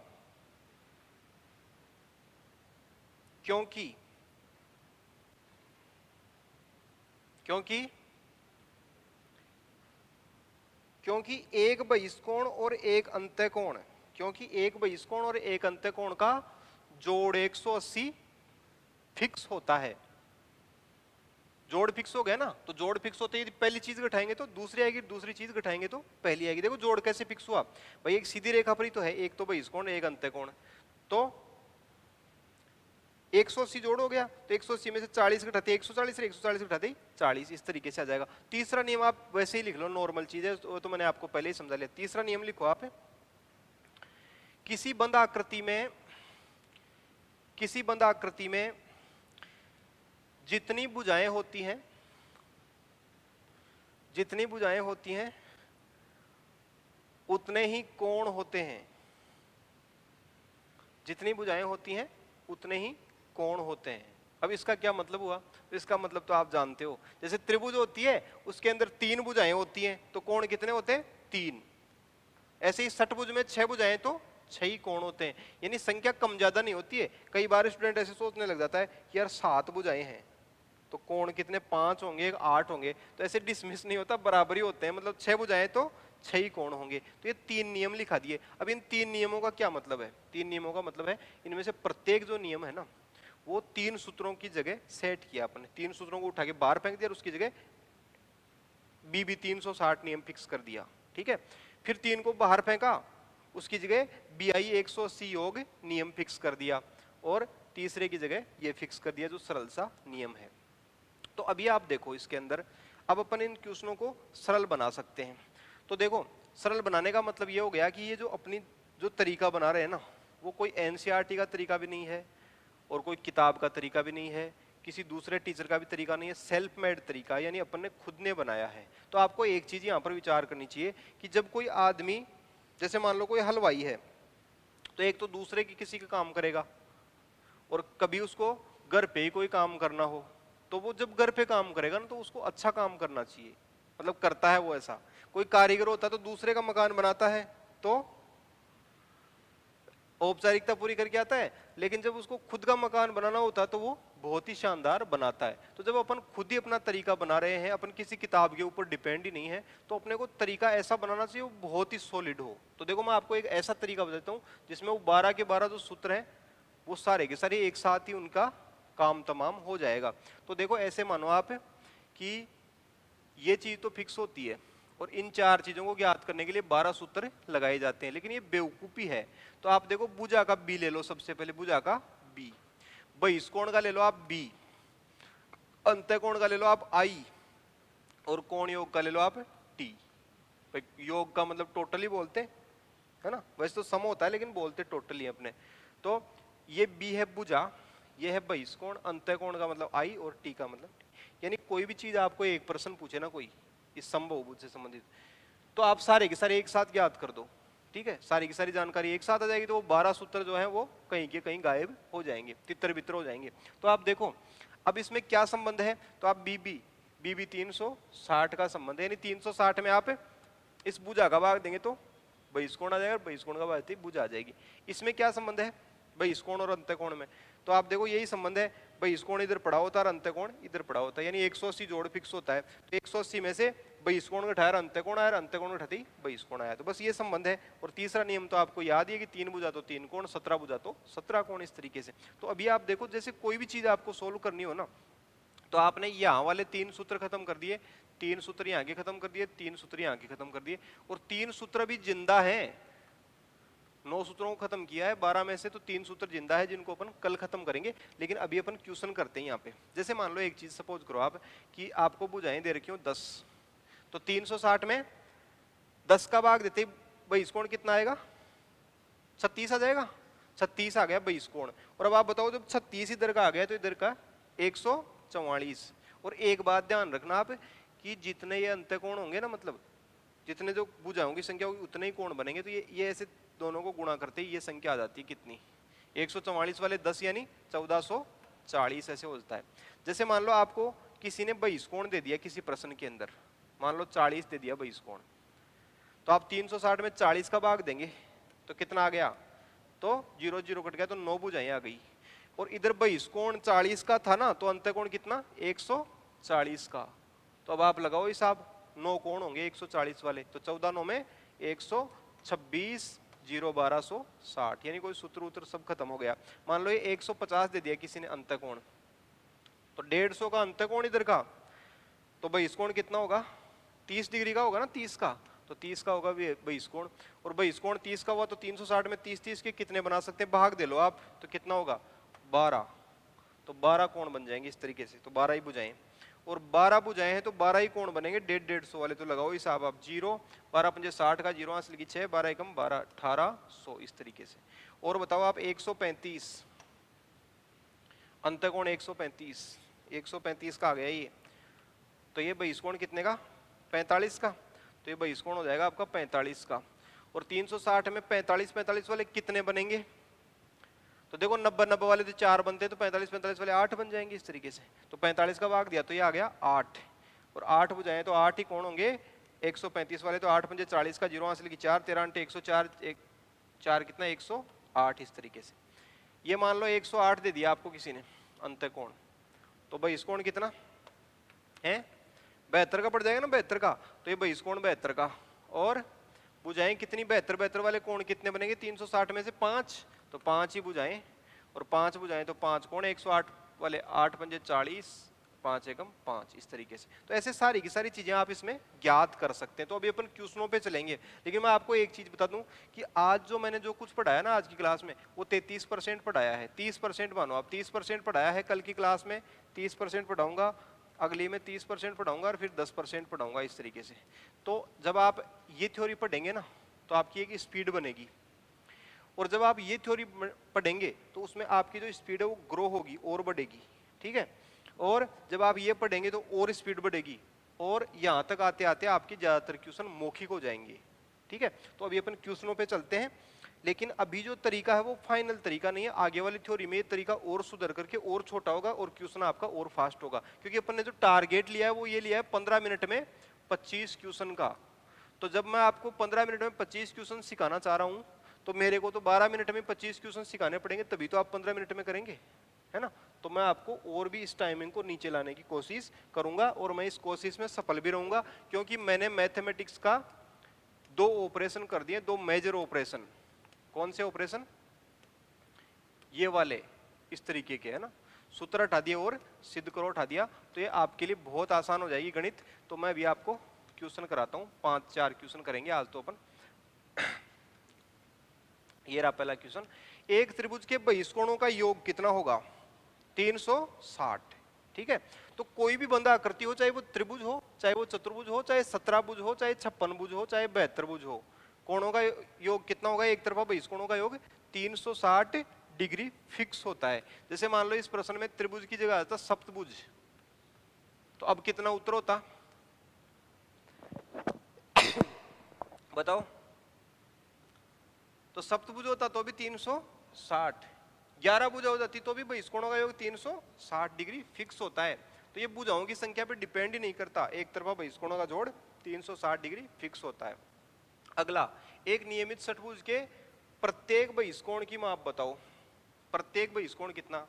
क्योंकि क्योंकि क्योंकि एक बहिष्कोण और एक अंतःकोण, क्योंकि एक बहिष्कोण और एक अंतःकोण का जोड़ 180 फिक्स होता है। जोड़ फिक्स हो गया ना, तो जोड़ फिक्स होते ही पहली चीज घटाएंगे तो दूसरी आएगी, दूसरी चीज घटाएंगे तो पहली आएगी। देखो जोड़ कैसे फिक्स हुआ भाई, एक सीधी रेखा पर ही तो है, एक तो बहिष्कोण एक अंतःकोण, तो 180 जोड़ हो गया, तो 180 में से 40 घटाते 140 से 140 घटाते 40, इस तरीके से आ जाएगा। तीसरा नियम आप वैसे ही लिख लो, नॉर्मल चीज है, वो तो मैंने आपको पहले ही समझा लिया। तीसरा नियम लिखो आप, किसी बंद आकृति में जितनी भुजाएं होती हैं उतने ही कोण होते हैं, जितनी भुजाएं होती हैं उतने ही कोण होते हैं। अब इसका क्या मतलब हुआ, तो इसका मतलब तो आप जानते हो, जैसे त्रिभुज होती है उसके अंदर 3 भुजाएं होती हैं तो कोण कितने होते हैं, 3। ऐसे ही षटभुज में 6 भुजाएं तो 6 ही कोण होते हैं, यानी संख्या कम ज्यादा नहीं होती है। कई बार स्टूडेंट ऐसे सोचने लग जाता है कि यार 7 भुजाएं हैं तो कोण कितने 5 होंगे 8 होंगे, तो ऐसे डिसमिस नहीं होता, बराबर ही होते हैं, मतलब 6 भुजाएं तो 6 ही कोण होंगे। तो ये 3 नियम लिखा दिए। अब इन 3 नियमों का क्या मतलब है, 3 नियमों का मतलब है इनमें से प्रत्येक जो नियम है ना वो 3 सूत्रों की जगह सेट किया अपने, 3 सूत्रों को उठा के बाहर फेंक दिया और उसकी जगह BB 360 नियम फिक्स कर दिया, ठीक है। फिर 3 को बाहर फेंका, उसकी जगह BI 180 योग नियम फिक्स कर दिया, और तीसरे की जगह ये फिक्स कर दिया जो सरल सा नियम है। तो अभी आप देखो इसके अंदर, अब अपन इन क्वेश्चनों को सरल बना सकते हैं। तो देखो सरल बनाने का मतलब ये हो गया कि ये जो अपनी जो तरीका बना रहे हैं ना, वो कोई NCERT का तरीका भी नहीं है और कोई किताब का तरीका भी नहीं है, किसी दूसरे टीचर का भी तरीका नहीं है, सेल्फ मेड तरीका, यानी अपन ने खुद ने बनाया है। तो आपको एक चीज यहाँ पर विचार करनी चाहिए कि जब कोई आदमी, जैसे मान लो कोई हलवाई है, तो एक तो दूसरे की किसी का काम करेगा, और कभी उसको घर पे ही कोई काम करना हो, तो वो जब घर पे काम करेगा ना तो उसको अच्छा काम करना चाहिए, मतलब करता है वो ऐसा। कोई कारीगर होता है तो दूसरे का मकान बनाता है तो औपचारिकता पूरी करके आता है, लेकिन जब उसको खुद का मकान बनाना होता है तो वो बहुत ही शानदार बनाता है। तो जब अपन खुद ही अपना तरीका बना रहे हैं, अपन किसी किताब के ऊपर डिपेंड ही नहीं है, तो अपने को तरीका ऐसा बनाना चाहिए वो बहुत ही सॉलिड हो। तो देखो मैं आपको एक ऐसा तरीका बताता हूँ जिसमें वो 12 के 12 जो सूत्र हैं वो सारे के सारे एक साथ ही उनका काम तमाम हो जाएगा। तो देखो ऐसे मानो आप कि ये चीज तो फिक्स होती है और इन 4 चीजों को ज्ञात करने के लिए 12 सूत्र लगाए जाते हैं, लेकिन ये बेवकूफी है। तो आप देखो भुजा का बी ले लो, सबसे पहले भुजा का बी, बहिष्कोण का ले लो आप बी, अंतःकोण का ले लो आप आई, और कोण योग का ले लो आप टी। योग का मतलब टोटली बोलते हैं, है ना, वैसे तो सम होता है लेकिन बोलते टोटली अपने। तो ये बी है भुजा, ये है बहिष्कोण, अंतःकोण का मतलब आई और टी का मतलब टी। यानी कोई भी चीज आपको एक प्रश्न पूछे ना कोई इस समबहुभुज से संबंधित, तो आप सारे के सारे एक साथ ज्ञात कर दो, ठीक है, सारी की सारी जानकारी एक साथ आ जाएगी, तो वो 12 सूत्र जो है वो कहीं के कहीं गायब हो जाएंगे, तितर बितर हो जाएंगे। तो आप देखो अब इसमें क्या संबंध है, तो आप बीबी 360 का संबंध है, यानी 360 में आप इस भुजा का भाग देंगे तो बहिष्कोण आ जाएगा, बहिष्कोण का भाग देते भुजा आ जाएगी। इसमें क्या संबंध है, बहिष्कोण और अंतःकोण में, तो आप देखो यही संबंध है, बहिष्कोण इधर पड़ा होता है और अंतःकोण इधर पड़ा होता है, यानी 180 जोड़ फिक्स होता है। तो 180 में से बहिष्कोण घटाया अंतःकोण आया, अंतःकोण घटाती बहिष्कोण आया, तो बस ये संबंध है। और तीसरा नियम तो आपको याद है कि 3 भुजा तो 3 कोण, 17 भुजा तो 17 कोण, इस तरीके से। तो अभी आप देखो जैसे कोई भी चीज आपको सोल्व करनी हो ना, तो आपने यहाँ वाले 3 सूत्र खत्म कर दिए, 3 सूत्र यहाँ के खत्म कर दिए, 3 सूत्र यहाँ के खत्म कर दिए, और 3 सूत्र भी जिंदा हैं। 9 सूत्रों को खत्म किया है 12 में से, तो 3 सूत्र जिंदा है जिनको अपन कल खत्म करेंगे। लेकिन अभी अपन क्वेश्चन करते हैं यहाँ पे। जैसे मान लो एक चीज सपोज करो आप कि आपको बुझाएं दे रखी हो 10, तो 360 में 10 का भाग देते 22 कोण कितना आएगा? 36 आ जाएगा। 36 आ गया 22 कोण। और अब आप बताओ जब 36 इधर का आ गया तो इधर का 144। और एक बात ध्यान रखना आप कि जितने ये अंतःकोण होंगे ना, मतलब जितने जो भुजाओं की संख्या होगी उतने ही कोण बनेंगे। तो ये ऐसे दोनों को गुणा करते ही ये संख्या आ जाती है कितनी? 144 वाले 10 यानी 1440 ऐसे हो जाता है। जैसे मान लो आपको किसी ने 22 कोण दे दिया किसी प्रश्न के अंदर, मान लो 40 दे दिया 22 कोण, तो आप 360 में 40 का भाग देंगे तो कितना आ गया? तो 0 0 कट गया, तो 9 भुजाएं आ गई। और इधर 22 कोण 40 का था ना, तो अंतःकोण कितना? 140 का। तो अब आप लगाओ हिसाब, 9 कोण होंगे 140 वाले, तो 14 9 में 126, 0 1260, यानी कोई सूत्र उत्र सब खत्म हो गया। मान लो ये 150 दे दिया किसी ने अंतःकोण, तो 150 का अंतःकोण इधर का, तो 22 कोण कितना होगा? 30 डिग्री का होगा ना, 30 का, तो 30 का होगा 22 कोण। और 22 कोण 30 का हुआ तो 360 में 30 30 के कितने बना सकते हैं? भाग दे लो आप, तो कितना होगा? 12। तो 12 कोण बन जाएंगे इस तरीके से। तो 12 ही बुझाएं, और 12 बुझाए हैं तो 12 ही कोण बनेंगे 150 वाले। तो लगाओ हिसाब आप, 0 12 पंजे 60 का 0 हासिल की 6, 12 एकम 12, 1800 इस तरीके से। और बताओ आप 135 अंतःकोण 135 का आ गया ये, तो ये 22 कोण कितने का? 45 का। तो ये 22 कोण हो जाएगा आपका 45 का। और 360 में 45 वाले कितने बनेंगे? तो देखो 90 90 वाले तो 4 बनते हैं, तो 45 वाले 8 बन जाएंगे इस तरीके से। तो 45 का भाग दिया तो ये आ गया 8, और 8 बुझाएं तो 8 ही कोण होंगे 135 वाले। तो 8 पंजे 40 का 0 हासिल की 4, 13 अंटे 104, 4 कितना? 108 इस तरीके से। ये मान लो 108 दे दिया आपको किसी ने अंतःकोण, तो 22 कोण कितना है? 72 का पड़ जाएगा ना, 72 का। तो ये 22 कोण 72 का। और बुझाएं कितनी? 72 वाले कोण कितने बनेंगे? 360 में से 5, तो 5 ही बुझाएं, और 5 बुझाएं तो 5 कोण 108 वाले 8 पंजे 40, 5 एकम 5 इस तरीके से। तो ऐसे सारी की सारी चीजें आप इसमें ज्ञात कर सकते हैं। तो अभी अपन क्वेश्चनों पे चलेंगे, लेकिन मैं आपको एक चीज बता दूं कि आज जो मैंने जो कुछ पढ़ाया ना आज की क्लास में, वो 33% पढ़ाया है। 30% मानो आप, 30% पढ़ाया है। कल की क्लास में 30% पढ़ाऊंगा, अगली में 30% पढ़ाऊंगा, और फिर 10% पढ़ाऊंगा इस तरीके से। तो जब आप ये थ्योरी पढ़ेंगे ना, तो आपकी एक स्पीड बनेगी, और जब आप ये थ्योरी पढ़ेंगे तो उसमें आपकी जो स्पीड है वो ग्रो होगी और बढ़ेगी, ठीक है। और जब आप ये पढ़ेंगे तो और स्पीड बढ़ेगी, और यहाँ तक आते आते आपकी ज्यादातर क्वेश्चन मौखिक हो जाएंगे, ठीक है। तो अभी अपन क्वेश्चनों पे चलते हैं, लेकिन अभी जो तरीका है वो फाइनल तरीका नहीं है। आगे वाली थ्योरी में ये तरीका और सुधर करके और छोटा होगा, और क्वेश्चन आपका और फास्ट होगा, क्योंकि अपन ने जो टारगेट लिया है वो ये लिया है 15 मिनट में 25 क्वेश्चन का। तो जब मैं आपको 15 मिनट में 25 क्वेश्चन सिखाना चाह रहा हूँ, तो मेरे को तो 12 मिनट में 25 क्वेश्चन सिखाने पड़ेंगे, तभी तो आप 15 मिनट में करेंगे, है ना। तो मैं आपको और भी इस टाइमिंग को नीचे लाने की कोशिश करूंगा, और मैं इस कोशिश में सफल भी रहूंगा, क्योंकि मैंने मैथमेटिक्स का 2 ऑपरेशन कर दिए, 2 मेजर ऑपरेशन। कौन से ऑपरेशन? ये वाले इस तरीके के, है ना। सूत्र हटा दिया और सिद्ध करो हटा दिया, तो ये आपके लिए बहुत आसान हो जाएगी गणित। तो मैं भी आपको क्वेश्चन कराता हूँ, 5-4 क्वेश्चन करेंगे आज तो अपन। ये रहा पहला क्वेश्चन। एक त्रिभुज के 22 कोणों का योग कितना होगा? 360, ठीक है। तो कोई भी बंधा आकृति हो, चाहे वो त्रिभुज हो, चाहे वो चतुर्भुज हो, चाहे 17 भुज हो, चाहे 56 भुज हो, चाहे 72 भुज हो, कोणों का योग कितना होगा? एक तरफा 22 कोणों का योग 360 डिग्री फिक्स होता है। जैसे मान लो इस प्रश्न में त्रिभुज की जगह आता सप्तभुज, तो अब कितना उत्तर होता? बताओ। तो सप्तभुज होता तो भी 360, 11 भुजा हो जाती तो भी 22 कोणों का योग 360 डिग्री फिक्स होता है। तो ये भुजाओं की संख्या पे डिपेंड ही नहीं करता, एक तरफा 22 कोणों का जोड़ 360 डिग्री फिक्स होता है। अगला, एक नियमित षटभुज के प्रत्येक 22 कोण की माप बताओ। प्रत्येक 22 कोण कितना?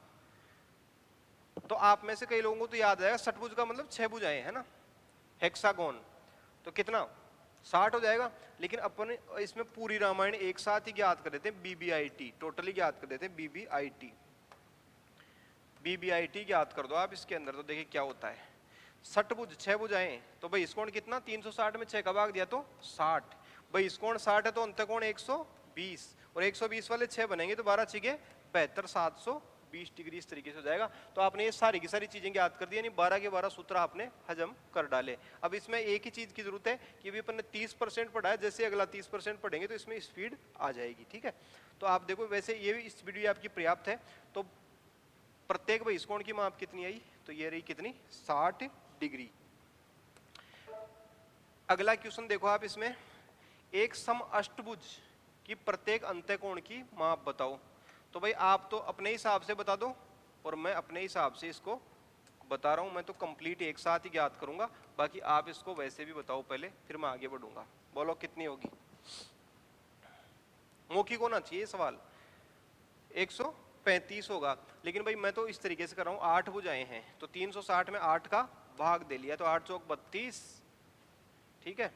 तो आप में से कई लोगों को तो याद आएगा, षटभुज का मतलब 6 भुजाएं, है ना, हेक्सागोन। तो कितना? 60 हो जाएगा। लेकिन अपन इसमें पूरी रामायण एक साथ ही ज्ञात कर देते हैं, BBIT टोटली ज्ञात कर देते हैं, BBIT। BBIT ज्ञात कर दो आप इसके अंदर, तो देखिए क्या होता है। षटभुज 6 भुजाएं, तो भाई इस कोण कितना 360 में 6 का भाग दिया तो 60। भाई इस कोण 60 है तो अंतःकोण 120, और 120 वाले 6 बनेंगे तो 12 छिके 72, 720 डिग्री इस तरीके से हो जाएगा। तो आपने ये सारी की सारी चीजें याद कर दी, यानी 12 के 12 सूत्र आपने हजम कर डाले। अब इसमें एक ही चीज की जरूरत है कि भी अपन ने 30% पढ़ा है, जैसे अगला 30% पढ़ेंगे तो इसमें स्पीड आ जाएगी, ठीक है। तो आप देखो वैसे ये भी इस वीडियो आपकी पर्याप्त है। तो प्रत्येक बहिष्कोण की माप कितनी आई, तो ये रही कितनी 60 डिग्री। अगला क्वेश्चन देखो आप, इसमें एक सम अष्टभुज की प्रत्येक अंत्यकोण की माप बताओ। तो भाई आप तो अपने हिसाब से बता दो और मैं अपने हिसाब से इसको बता रहा हूं। मैं तो कंप्लीट एक साथ ही ज्ञात करूंगा, बाकी आप इसको वैसे भी बताओ पहले, फिर मैं आगे बढ़ूंगा। बोलो कितनी होगी, मौखिक होना चाहिए सवाल। 135 होगा, लेकिन भाई मैं तो इस तरीके से कर रहा हूं, 8 भुजाएं हैं तो 360 में 8 का भाग दे लिया तो 8 चौक 32, ठीक है,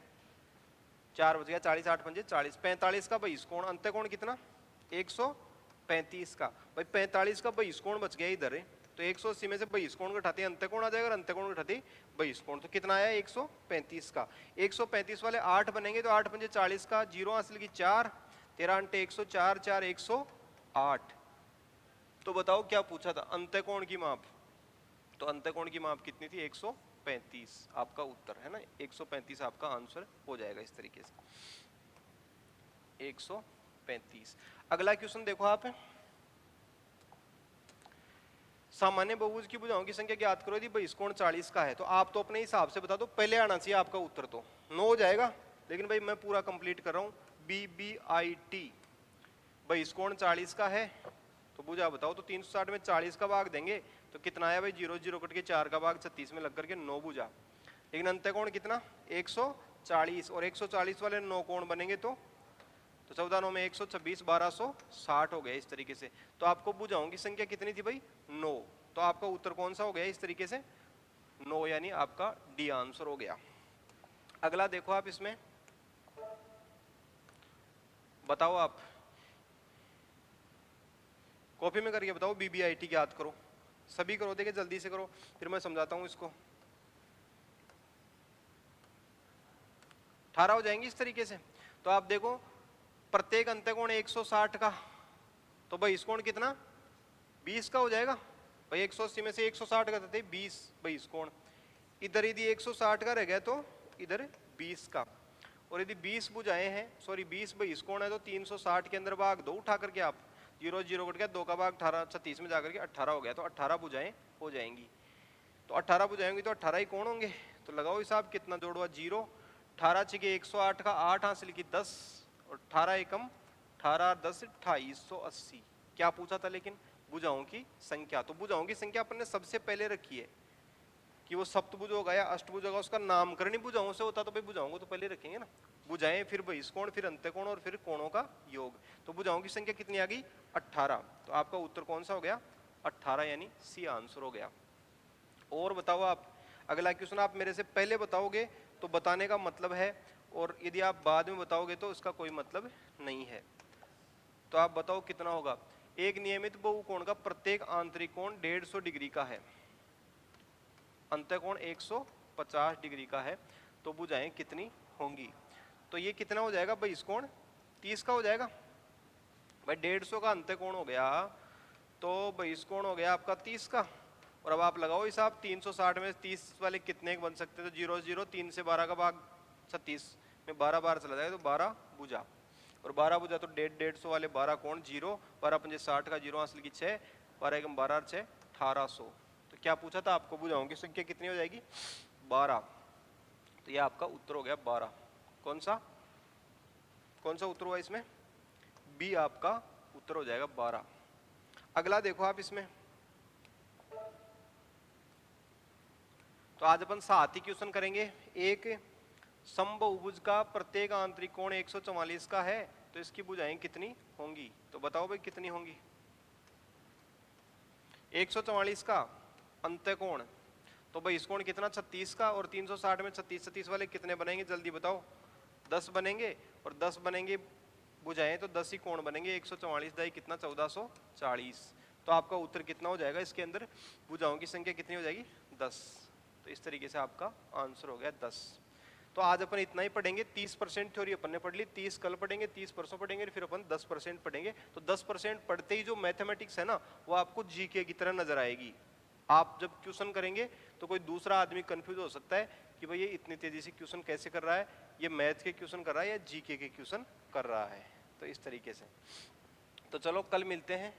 4 बच गया, 40 8 पंजे 40, 45 का बहिष्कोण, अंत्यकोण कितना 135 का। भाई 45 का बहिष्कोण बच गया इधर, तो 180 में से बहिष्कोण घटाते अंत्यकोण आ जाएगा, और अंत्यकोण घटाते बहिष्कोण, तो कितना आया 135 का। 135 वाले 8 बनेंगे तो 8 पंजे 40 का, 0 हासिल की 4, 13 अंटे 104, 4 108। तो बताओ क्या पूछा था, अंत्यकोण की माप। तो अंत्यकोण की माप कितनी थी 135, आपका उत्तर है ना 135 आपका आंसर हो जाएगा इस तरीके से 135। अगला क्वेश्चन देखो आप, सामान्य बहुभुज की भुजाओं की संख्या ज्ञात करो यदि बहिष्कोण 40 का है। तो आप तो अपने हिसाब से बता दो, पहले आना चाहिए आपका उत्तर तो 9 हो जाएगा, लेकिन भाई मैं पूरा कंप्लीट कर रहा हूं। BBIT बहिष्कोण 40 का है तो भुजा बताओ, तो 360 में 40 का भाग देंगे तो कितना आया भाई, 0 0 कट के 4 का भाग 36 में लग करके 9 भुजा। लेकिन अंत्यकोण कितना 140, और 140 वाले 9 कोण बनेंगे तो 14 9 में 126, 1260 हो गया इस तरीके से। तो आपको भुजाओं की संख्या कितनी थी भाई 9, तो आपका उत्तर कौन सा हो गया इस तरीके से 9, यानी आपका डी आंसर हो गया। अगला देखो आप, इसमें बताओ आप कॉपी में करके बताओ, BBIT याद करो, सभी करो, देखिए जल्दी से करो फिर मैं समझाता हूं इसको। 18 हो जाएंगे इस तरीके से। तो आप देखो प्रत्येक अंत्यकोण 160 का, तो बहिष्कोण कितना 20 का हो जाएगा। भाई 180 में से 160 का थे 20 बहिष्कोण, इधर यदि 160 का रह गया तो इधर 20 का, और यदि 20 भुजाएं हैं, सॉरी 20 बहिष्कोण है तो 360 के अंदर भाग दो उठा करके आप, 0 0 कट गया, 2 का भाग 18, 36 में जाकर के 18 हो गया, तो 18 भुजाएं हो जाएंगी। तो 18 भुजाएं होंगी तो 18 ही कोण होंगे, तो लगाओ हिसाब कितना जोड़वा 0, 18 छिके 108 का 8 हासिल की 10, और 18 एकम 18 10 2880। क्या पूछा था लेकिन भुजाओं की संख्या। तो भुजाओं की संख्या अपन ने सबसे पहले रखी है कि वो सप्तभुज होगा या अष्टभुज होगा, उसका नामकरण ही भुजाओं से होता, तो भाई भुजाओं को तो पहले रखेंगे ना, भुजाएं फिर बहिष्कोण फिर अंत्यकोण और फिर कोणों का योग। तो भुजाओं की संख्या कितनी आ गई 18, तो आपका उत्तर कौन सा हो गया 18, यानी सी आंसर हो गया। और बताओ आप, अगला क्वेश्चन आप मेरे से पहले बताओगे तो बताने का मतलब है, और यदि आप बाद में बताओगे तो इसका कोई मतलब नहीं है। तो आप बताओ कितना होगा, एक नियमित बहुकोण का प्रत्येक आंतरिक कोण 150 डिग्री का है, अंतःकोण 150 डिग्री का है, तो भुजाएं कितनी होंगी। तो ये कितना हो जाएगा बहिष्कोण 30 का हो जाएगा। भाई 150 का अंत्यकोण हो गया तो बहिष्कोण हो गया आपका 30 का, और अब आप लगाओ हिसाब, 360 में 30 वाले कितने बन सकते हैं, तो 0 0, 3 से 12 का भाग 36 में 12 बार चला जाएगा तो 12 भुजा, और 12 भुजा तो 150 वाले 12 कोण 0, 12 पंजे 60 का 0 हासिल की 6, 12 एकम 12 6 1800। तो क्या पूछा था आपको, भुजाओं की संख्या कितनी हो जाएगी 12, तो ये आपका उत्तर हो गया 12। कौन सा उत्तर हुआ इसमें, बी आपका उत्तर हो जाएगा 12। अगला देखो आप, इसमें तो आज अपन 7 ही क्वेश्चन करेंगे। एक समबाहुभुज का प्रत्येक आंतरिक कोण 144 का है, तो इसकी भुजाएं कितनी होंगी। तो बताओ भाई कितनी होंगी। 144 का अंत्यकोण, तो भाई इस कोण कितना 36 का, और 360 में 36 वाले कितने बनेंगे जल्दी बताओ, 10 बनेंगे, और 10 बनेंगे भुजाएं तो 10 ही कोण बनेंगे, 144 दाई कितना 1440, तो आपका उत्तर कितना हो जाएगा, इसके अंदर भुजाओं की संख्या कितनी हो जाएगी, 10। तो इस तरीके से आपका आंसर हो गया 10। तो आज अपन इतना ही पढ़ेंगे। 30% थ्योरी अपन ने पढ़ ली, 30 कल पढ़ेंगे, 30 परसों पढ़ेंगे, फिर अपन 10% पढ़ेंगे। तो 10% पढ़ते ही जो मैथमेटिक्स है ना वो आपको जीके की तरह नजर आएगी। आप जब क्वेश्चन करेंगे तो कोई दूसरा आदमी कंफ्यूज हो सकता है कि भाई ये इतनी तेजी से क्वेश्चन कैसे कर रहा है, ये मैथ के क्वेश्चन कर रहा है या जीके के क्वेश्चन कर रहा है। तो इस तरीके से। तो चलो कल मिलते हैं।